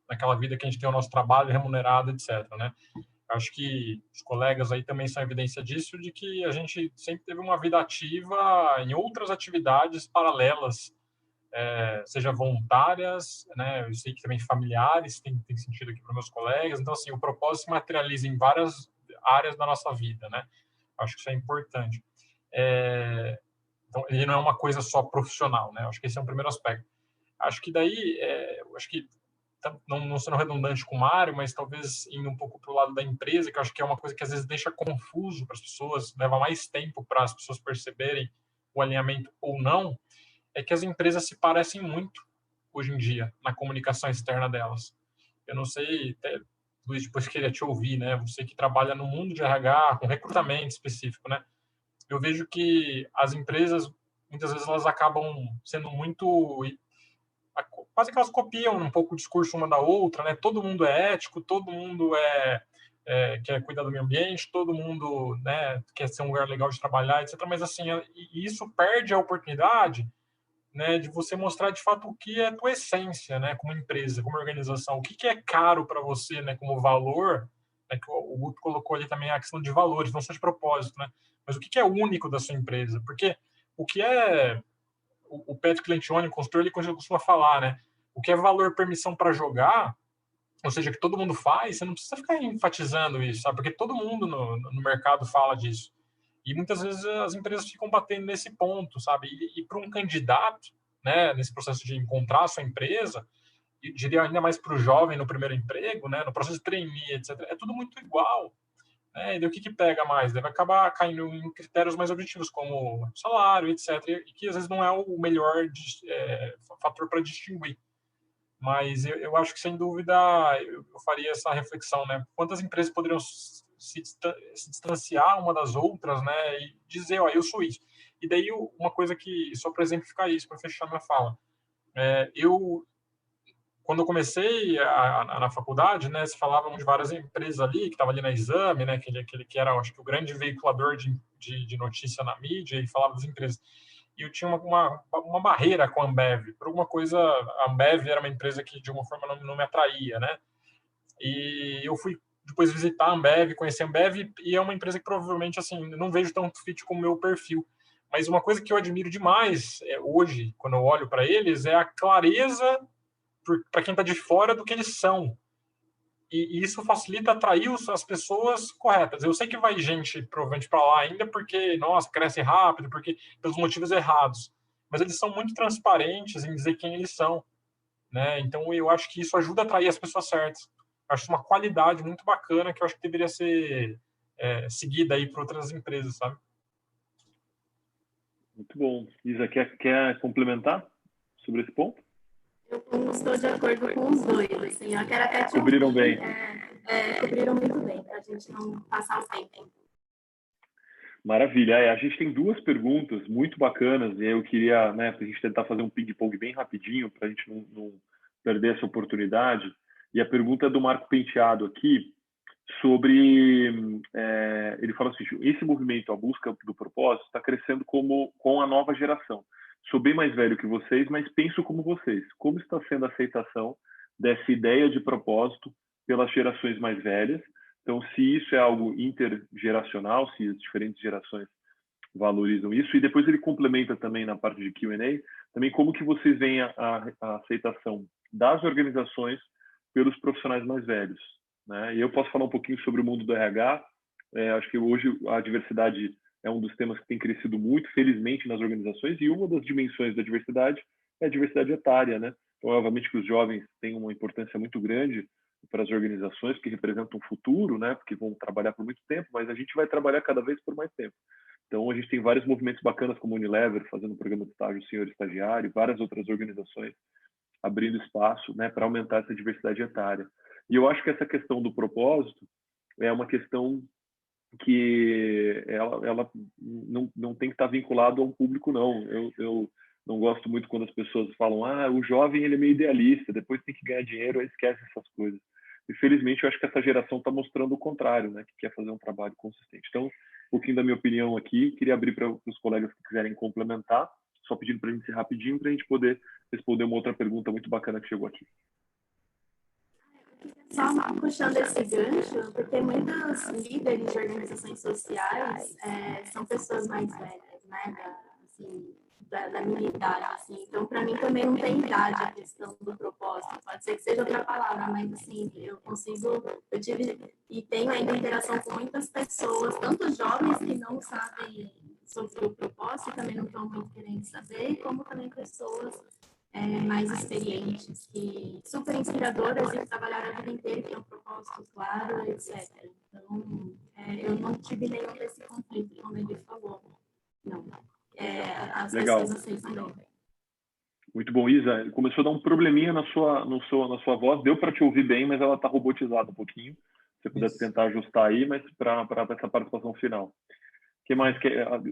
naquela vida que a gente tem o nosso trabalho remunerado, etc, né? Eu acho que os colegas aí também são evidência disso, de que a gente sempre teve uma vida ativa em outras atividades paralelas, seja voluntárias, né? Eu sei que também familiares tem sentido aqui para meus colegas. Então, assim, o propósito se materializa em várias áreas da nossa vida, né? Acho que isso é importante. Então, ele não é uma coisa só profissional, né? Acho que esse é um primeiro aspecto. Acho que daí, acho que não sendo redundante com o Mário, mas talvez indo um pouco para o lado da empresa, que eu acho que é uma coisa que às vezes deixa confuso para as pessoas, leva mais tempo para as pessoas perceberem o alinhamento ou não, é que as empresas se parecem muito hoje em dia na comunicação externa delas. Eu não sei, até, Luiz, depois queria te ouvir, né? Você que trabalha no mundo de RH, com recrutamento específico, né? Eu vejo que as empresas, muitas vezes, elas acabam sendo muito... Quase que elas copiam um pouco o discurso uma da outra, né? Todo mundo é ético, todo mundo quer cuidar do meio ambiente, todo mundo, né, quer ser um lugar legal de trabalhar, etc. Mas, assim, isso perde a oportunidade, né, de você mostrar de fato o que é a tua essência, né, como empresa, como organização, o que é caro para você, né, como valor, né, que o Guto colocou ali também a questão de valores, não só de propósito, né, mas o que é único da sua empresa, porque o que é o Patrick Lencioni, o consultor, ele costuma falar, né, o que é valor permissão para jogar, ou seja, que todo mundo faz, você não precisa ficar enfatizando isso, sabe, porque todo mundo no mercado fala disso. E muitas vezes as empresas ficam batendo nesse ponto, sabe? E para um candidato, né, nesse processo de encontrar a sua empresa, e diria ainda mais para o jovem no primeiro emprego, né, no processo de trainee, etc., é tudo muito igual. Né? E daí o que pega mais? Deve acabar caindo em critérios mais objetivos, como salário, etc., e que às vezes não é o melhor fator para distinguir. Mas eu acho que, sem dúvida, eu faria essa reflexão, né? Quantas empresas poderiam se distanciar uma das outras, né? E dizer, ó, eu sou isso. E daí, uma coisa que, só para exemplificar isso, para fechar minha fala, quando eu comecei na faculdade, né, se falavam de várias empresas ali, que estavam ali na Exame, né, aquele que era, acho que, o grande veiculador de notícia na mídia, e falava das empresas. E eu tinha uma barreira com a Ambev. Por alguma coisa, a Ambev era uma empresa que, de uma forma, não me atraía, né? E eu fui depois visitar a Ambev, conhecer a Ambev, e é uma empresa que provavelmente, assim, não vejo tão fit com o meu perfil. Mas uma coisa que eu admiro demais hoje, quando eu olho para eles, é a clareza para quem está de fora do que eles são. E isso facilita atrair as pessoas corretas. Eu sei que vai gente provavelmente para lá ainda porque, nossa, cresce rápido, porque pelos motivos errados. Mas eles são muito transparentes em dizer quem eles são, né? Então eu acho que isso ajuda a atrair as pessoas certas. Acho uma qualidade muito bacana que eu acho que deveria ser seguida aí por outras empresas, sabe? Muito bom. Isa, quer complementar sobre esse ponto? Eu estou de acordo com os dois, assim, eu quero até te Cobriram bem. Cobriram muito bem, para a gente não passar o tempo. Maravilha. A gente tem duas perguntas muito bacanas e eu queria, né, para a gente tentar fazer um ping-pong bem rapidinho, para a gente não perder essa oportunidade. E a pergunta é do Marco Penteado aqui, sobre... ele fala assim, esse movimento, a busca do propósito, está crescendo com a nova geração. Sou bem mais velho que vocês, mas penso como vocês. Como está sendo a aceitação dessa ideia de propósito pelas gerações mais velhas? Então, se isso é algo intergeracional, se as diferentes gerações valorizam isso, e depois ele complementa também na parte de Q&A, também como que vocês veem a aceitação das organizações pelos profissionais mais velhos, né? E eu posso falar um pouquinho sobre o mundo do RH. Acho que hoje a diversidade é um dos temas que tem crescido muito, felizmente, nas organizações, e uma das dimensões da diversidade é a diversidade etária, né? Então, obviamente que os jovens têm uma importância muito grande para as organizações, que representam o futuro, né? Porque vão trabalhar por muito tempo, mas a gente vai trabalhar cada vez por mais tempo. Então, a gente tem vários movimentos bacanas, como o Unilever, fazendo o programa de estágio Senhor Estagiário, várias outras organizações abrindo espaço, né, para aumentar essa diversidade etária. E eu acho que essa questão do propósito é uma questão que ela não tem que estar vinculado a um público, não. Eu não gosto muito quando as pessoas falam, o jovem ele é meio idealista, depois tem que ganhar dinheiro, aí esquece essas coisas. E felizmente eu acho que essa geração está mostrando o contrário, né, que quer fazer um trabalho consistente. Então, um pouquinho da minha opinião aqui, queria abrir para os colegas que quiserem complementar, só pedindo para a gente ser rapidinho, para a gente poder responder uma outra pergunta muito bacana que chegou aqui. Só puxando esse gancho, porque muitos líderes de organizações sociais são pessoas mais velhas, né? Da minha idade, assim. Então, para mim, também não tem idade a questão do propósito. Pode ser que seja outra palavra, mas, assim, eu tive e tenho ainda interação com muitas pessoas, tanto jovens que não sabem sobre o propósito, também não estão muito querendo saber, como também pessoas mais experientes, super inspiradoras e que trabalharam a vida inteira, que têm um propósito claro, etc. Então, eu não tive nenhum desse conflito, como ele falou. Não. As Legal. pessoas aceitam bem. Muito bom, Isa. Começou a dar um probleminha na sua voz. Deu para te ouvir bem, mas ela está robotizada um pouquinho. Se você puder tentar ajustar aí, mas para essa participação final. O que mais?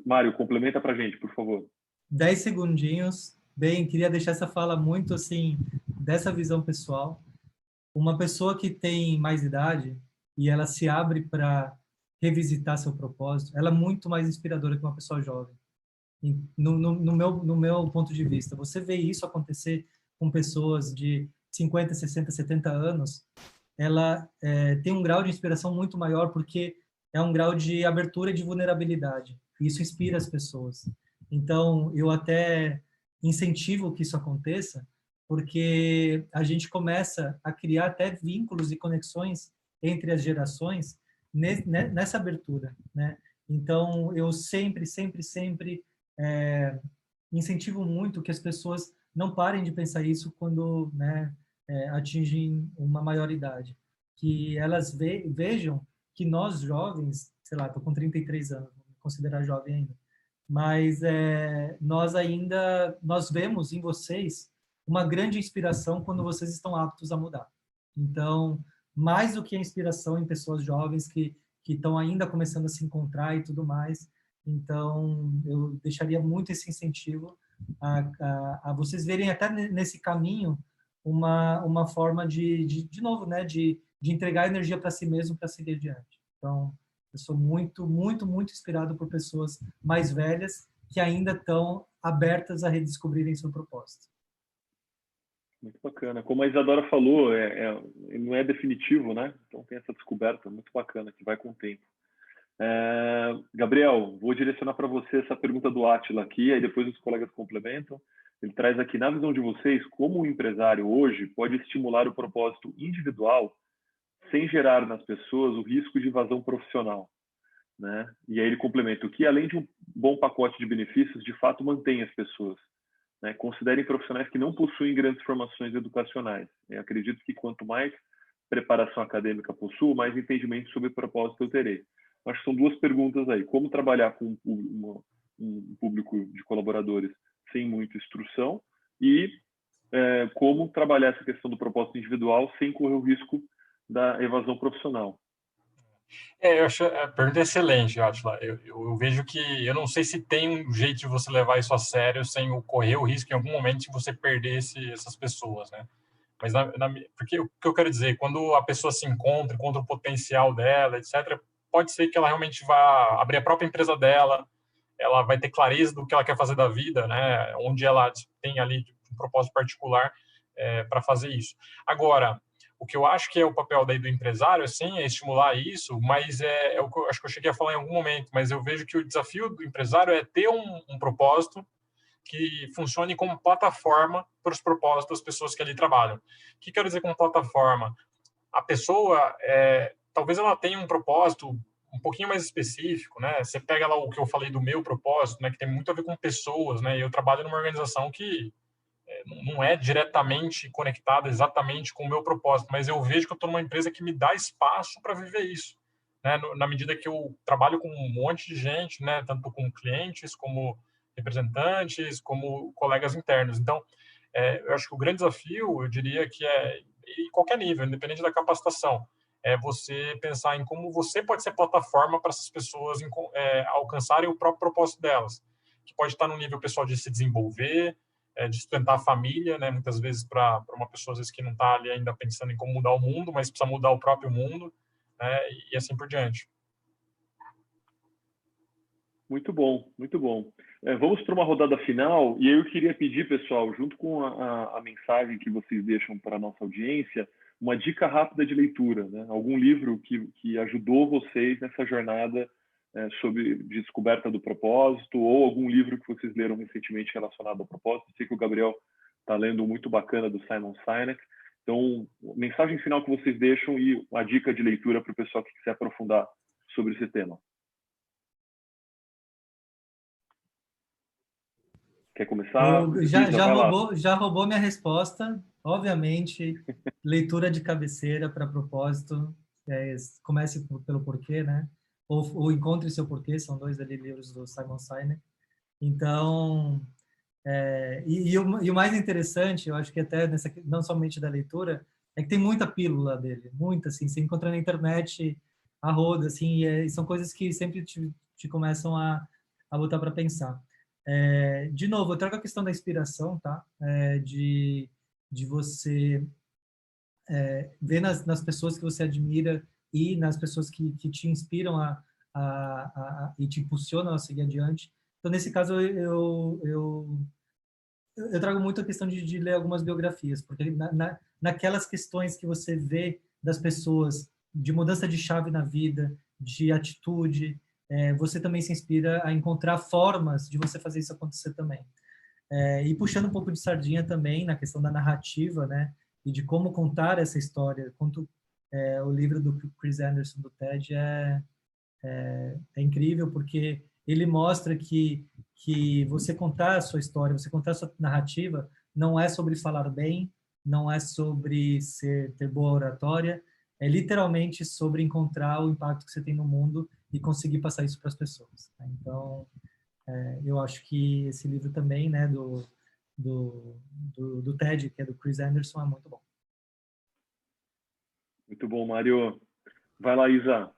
Mário, complementa para a gente, por favor. 10 segundinhos. Bem, queria deixar essa fala muito assim, dessa visão pessoal. Uma pessoa que tem mais idade e ela se abre para revisitar seu propósito, ela é muito mais inspiradora que uma pessoa jovem. No meu ponto de vista, você vê isso acontecer com pessoas de 50, 60, 70 anos, ela tem um grau de inspiração muito maior porque é um grau de abertura e de vulnerabilidade. Isso inspira as pessoas. Então, eu até incentivo que isso aconteça, porque a gente começa a criar até vínculos e conexões entre as gerações nessa abertura, né? Então, eu sempre incentivo muito que as pessoas não parem de pensar isso quando, né, atingem uma maioridade, que elas vejam que nós jovens, sei lá, estou com 33 anos, vou me considerar jovem ainda, mas nós vemos em vocês uma grande inspiração quando vocês estão aptos a mudar. Então, mais do que a inspiração em pessoas jovens que estão ainda começando a se encontrar e tudo mais, então eu deixaria muito esse incentivo a vocês verem até nesse caminho uma forma de novo, né, de entregar energia para si mesmo para seguir adiante. Então, eu sou muito inspirado por pessoas mais velhas que ainda estão abertas a redescobrirem seu propósito. Muito bacana. Como a Isadora falou, não é definitivo, né? Então tem essa descoberta muito bacana que vai com o tempo. Gabriel, vou direcionar para você essa pergunta do Átila aqui, aí depois os colegas complementam. Ele traz aqui, na visão de vocês, como o empresário hoje pode estimular o propósito individual sem gerar nas pessoas o risco de evasão profissional, né? E aí ele complementa o que, além de um bom pacote de benefícios, de fato mantém as pessoas, né? Considerem profissionais que não possuem grandes formações educacionais. Eu acredito que quanto mais preparação acadêmica possuo, mais entendimento sobre propósito eu terei. Acho que são duas perguntas aí. Como trabalhar com um público de colaboradores sem muita instrução e como trabalhar essa questão do propósito individual sem correr o risco da evasão profissional. Eu acho a pergunta é excelente, Átila. Eu vejo que, eu não sei se tem um jeito de você levar isso a sério sem correr o risco em algum momento de você perder essas pessoas, né? Mas porque o que eu quero dizer, quando a pessoa se encontra o potencial dela, etc., pode ser que ela realmente vá abrir a própria empresa dela, ela vai ter clareza do que ela quer fazer da vida, né? Onde ela tem ali um propósito particular para fazer isso. Agora, o que eu acho que é o papel daí do empresário, sim, é estimular isso, mas é o que eu acho que eu cheguei a falar em algum momento, mas eu vejo que o desafio do empresário é ter um propósito que funcione como plataforma para os propósitos das pessoas que ali trabalham. O que quero dizer com plataforma? A pessoa, talvez ela tenha um propósito um pouquinho mais específico, né? Você pega lá o que eu falei do meu propósito, né? Que tem muito a ver com pessoas, né? E eu trabalho numa organização que não é diretamente conectada exatamente com o meu propósito, mas eu vejo que eu estou numa empresa que me dá espaço para viver isso, né? Na medida que eu trabalho com um monte de gente, né? Tanto com clientes, como representantes, como colegas internos. Então, eu acho que o grande desafio, eu diria que em qualquer nível, independente da capacitação, é você pensar em como você pode ser plataforma para essas pessoas alcançarem o próprio propósito delas, que pode estar no nível pessoal de se desenvolver, de sustentar a família, né? Muitas vezes para uma pessoa às vezes, que não está ali ainda pensando em como mudar o mundo, mas precisa mudar o próprio mundo, né? E assim por diante. Muito bom, muito bom. Vamos para uma rodada final, e eu queria pedir, pessoal, junto com a mensagem que vocês deixam para a nossa audiência, uma dica rápida de leitura, né? Algum livro que ajudou vocês nessa jornada sobre descoberta do propósito, ou algum livro que vocês leram recentemente relacionado ao propósito. Sei que o Gabriel está lendo um muito bacana do Simon Sinek. Então, mensagem final que vocês deixam e uma dica de leitura para o pessoal que quiser aprofundar sobre esse tema. Quer começar? Já roubou minha resposta. Obviamente, leitura de cabeceira para propósito. Comece pelo porquê, né? Ou Encontre Seu Porquê, são dois ali livros do Simon Sinek. Então, e o mais interessante, eu acho que até não somente da leitura, é que tem muita pílula dele, muita, assim, você encontra na internet a roda, assim, e são coisas que sempre te começam a botar para pensar. De novo, eu trago a questão da inspiração, tá? De você ver nas pessoas que você admira e nas pessoas que te inspiram e te impulsionam a seguir adiante. Então, nesse caso, eu trago muito a questão de ler algumas biografias, porque naquelas questões que você vê das pessoas, de mudança de chave na vida, de atitude, você também se inspira a encontrar formas de você fazer isso acontecer também. E puxando um pouco de sardinha também na questão da narrativa, né, e de como contar essa história. O livro do Chris Anderson, do TED, é incrível, porque ele mostra que você contar a sua história, você contar a sua narrativa, não é sobre falar bem, não é sobre ter boa oratória, é literalmente sobre encontrar o impacto que você tem no mundo e conseguir passar isso para as pessoas. Então, eu acho que esse livro também, né, do TED, que é do Chris Anderson, é muito bom. Muito bom, Mário. Vai lá, Isa.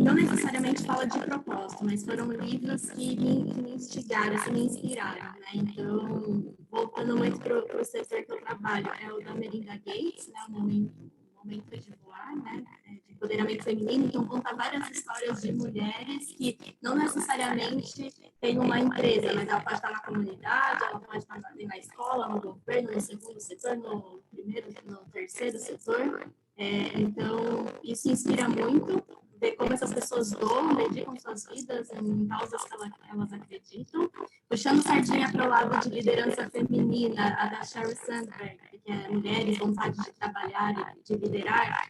Não necessariamente fala de propósito, mas foram livros que me instigaram, que me inspiraram, né? Então, voltando muito para o setor que eu trabalho, é o da Melinda Gates, né? O Momento de Voar, né? De empoderamento feminino. Então, conta várias histórias de mulheres que não necessariamente têm uma empresa, mas ela pode estar na comunidade, ela pode estar na escola, no governo, no segundo setor, no no terceiro setor. Então, isso inspira muito, ver como essas pessoas doam, dedicam suas vidas em causas que elas acreditam. Puxando sardinha para o lado de liderança feminina, a da Sheryl Sandberg, que é Mulheres, Vontade de Trabalhar e de Liderar,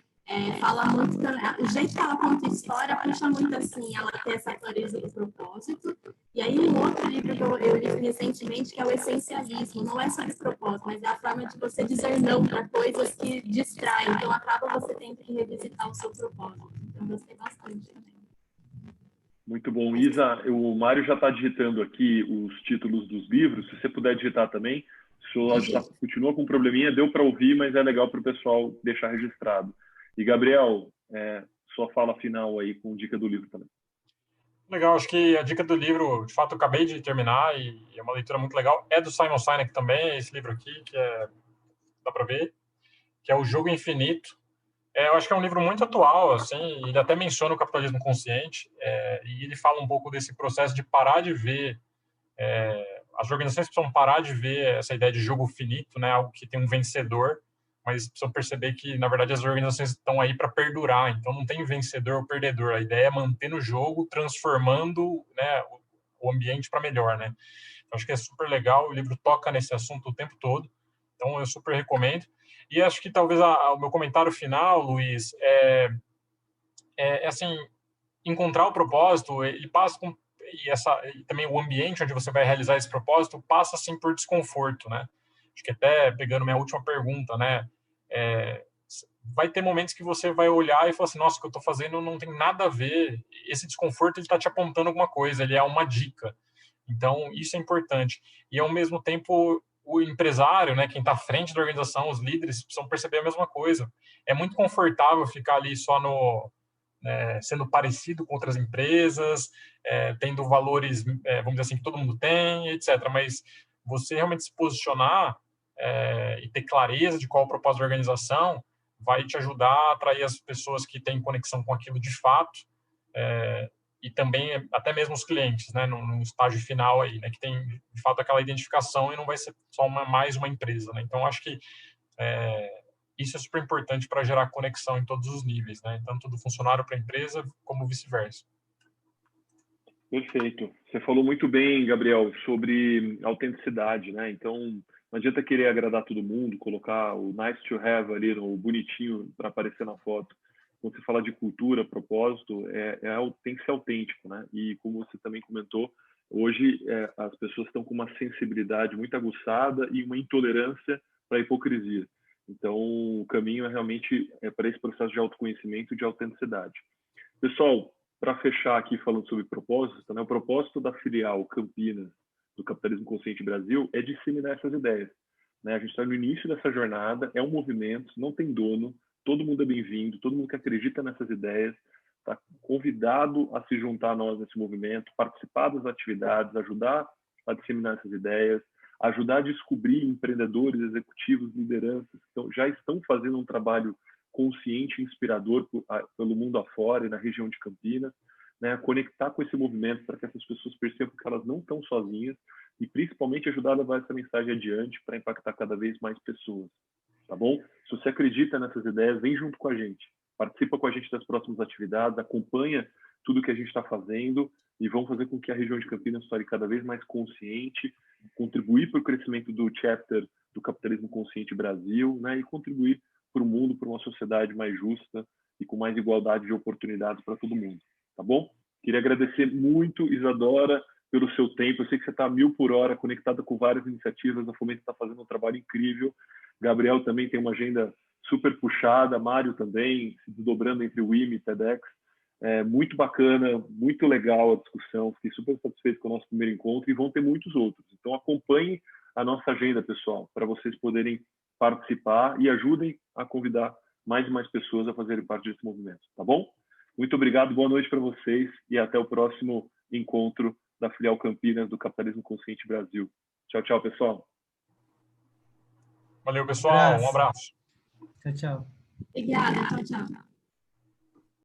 fala muito também, o jeito que ela conta história puxa muito assim, ela tem essa clareza do propósito. E aí um outro livro que eu li recentemente, que é o Essencialismo, não é sobre propósito, mas é a forma de você dizer não para coisas que distraem, então acaba você tendo que revisitar o seu propósito. Então eu gostei bastante também. Muito bom, Isa. O Mário já está digitando aqui os títulos dos livros, se você puder digitar também. Se o áudio continua com um probleminha, deu para ouvir, mas é legal para o pessoal deixar registrado. E, Gabriel, sua fala final aí com dica do livro também. Legal, acho que a dica do livro, de fato, eu acabei de terminar e é uma leitura muito legal. É do Simon Sinek também, esse livro aqui, que dá para ver, que é O Jogo Infinito. Eu acho que é um livro muito atual, assim, ele até menciona o capitalismo consciente, e ele fala um pouco desse processo de parar de ver, as organizações precisam parar de ver essa ideia de jogo finito, né, algo que tem um vencedor, mas precisam perceber que, na verdade, as organizações estão aí para perdurar, então não tem vencedor ou perdedor, a ideia é manter no jogo, transformando, né, o ambiente para melhor, né. Então, acho que é super legal, o livro toca nesse assunto o tempo todo, então eu super recomendo. E acho que talvez o meu comentário final, Luiz, assim, encontrar o propósito, ele passa com, e também o ambiente onde você vai realizar esse propósito passa, assim, por desconforto, né? Acho que até pegando minha última pergunta, né? Vai ter momentos que você vai olhar e falar assim, nossa, o que eu estou fazendo não tem nada a ver. Esse desconforto, ele está te apontando alguma coisa, ele é uma dica. Então, isso é importante. E, ao mesmo tempo, o empresário, né, quem está à frente da organização, os líderes, precisam perceber a mesma coisa. É muito confortável ficar ali só sendo parecido com outras empresas, tendo valores, vamos dizer assim, que todo mundo tem, etc. Mas você realmente se posicionar e ter clareza de qual é o propósito da organização vai te ajudar a atrair as pessoas que têm conexão com aquilo de fato, e também até mesmo os clientes, né, no estágio final aí, né, que tem de fato aquela identificação e não vai ser só mais uma empresa, né. Então acho que isso é super importante para gerar conexão em todos os níveis, né, tanto do funcionário para a empresa como vice-versa. Perfeito. Você falou muito bem, Gabriel, sobre autenticidade, né? Então, não adianta querer agradar todo mundo, colocar o nice to have ali, no bonitinho para aparecer na foto. Quando você fala de cultura, propósito, tem que ser autêntico, né? E como você também comentou, hoje as pessoas estão com uma sensibilidade muito aguçada e uma intolerância para a hipocrisia. Então, o caminho é realmente para esse processo de autoconhecimento e de autenticidade. Pessoal, para fechar aqui falando sobre propósito, né? O propósito da filial Campinas do Capitalismo Consciente Brasil é disseminar essas ideias, né? A gente está no início dessa jornada, é um movimento, não tem dono, todo mundo é bem-vindo, todo mundo que acredita nessas ideias está convidado a se juntar a nós nesse movimento, participar das atividades, ajudar a disseminar essas ideias, ajudar a descobrir empreendedores, executivos, lideranças que já estão fazendo um trabalho consciente e inspirador pelo mundo afora e na região de Campinas, né? Conectar com esse movimento para que essas pessoas percebam que elas não estão sozinhas e principalmente ajudar a levar essa mensagem adiante para impactar cada vez mais pessoas, tá bom? Se você acredita nessas ideias, vem junto com a gente, participa com a gente das próximas atividades, acompanha tudo que a gente está fazendo e vamos fazer com que a região de Campinas se torne cada vez mais consciente, contribuir para o crescimento do chapter do Capitalismo Consciente Brasil, né? E contribuir para o mundo, para uma sociedade mais justa e com mais igualdade de oportunidades para todo mundo, tá bom? Queria agradecer muito, Isadora, pelo seu tempo. Eu sei que você está a 1000 por hora, conectada com várias iniciativas. A Fomento está fazendo um trabalho incrível. Gabriel também tem uma agenda super puxada. Mário também, se desdobrando entre o IME e TEDx. Muito bacana, muito legal a discussão. Fiquei super satisfeito com o nosso primeiro encontro e vão ter muitos outros. Então, acompanhem a nossa agenda, pessoal, para vocês poderem participar e ajudem a convidar mais e mais pessoas a fazerem parte desse movimento, tá bom? Muito obrigado, boa noite para vocês e até o próximo encontro da filial Campinas do Capitalismo Consciente Brasil. Tchau, tchau, pessoal. Valeu, pessoal. Um abraço. Tchau, tchau. Obrigada, tchau, tchau.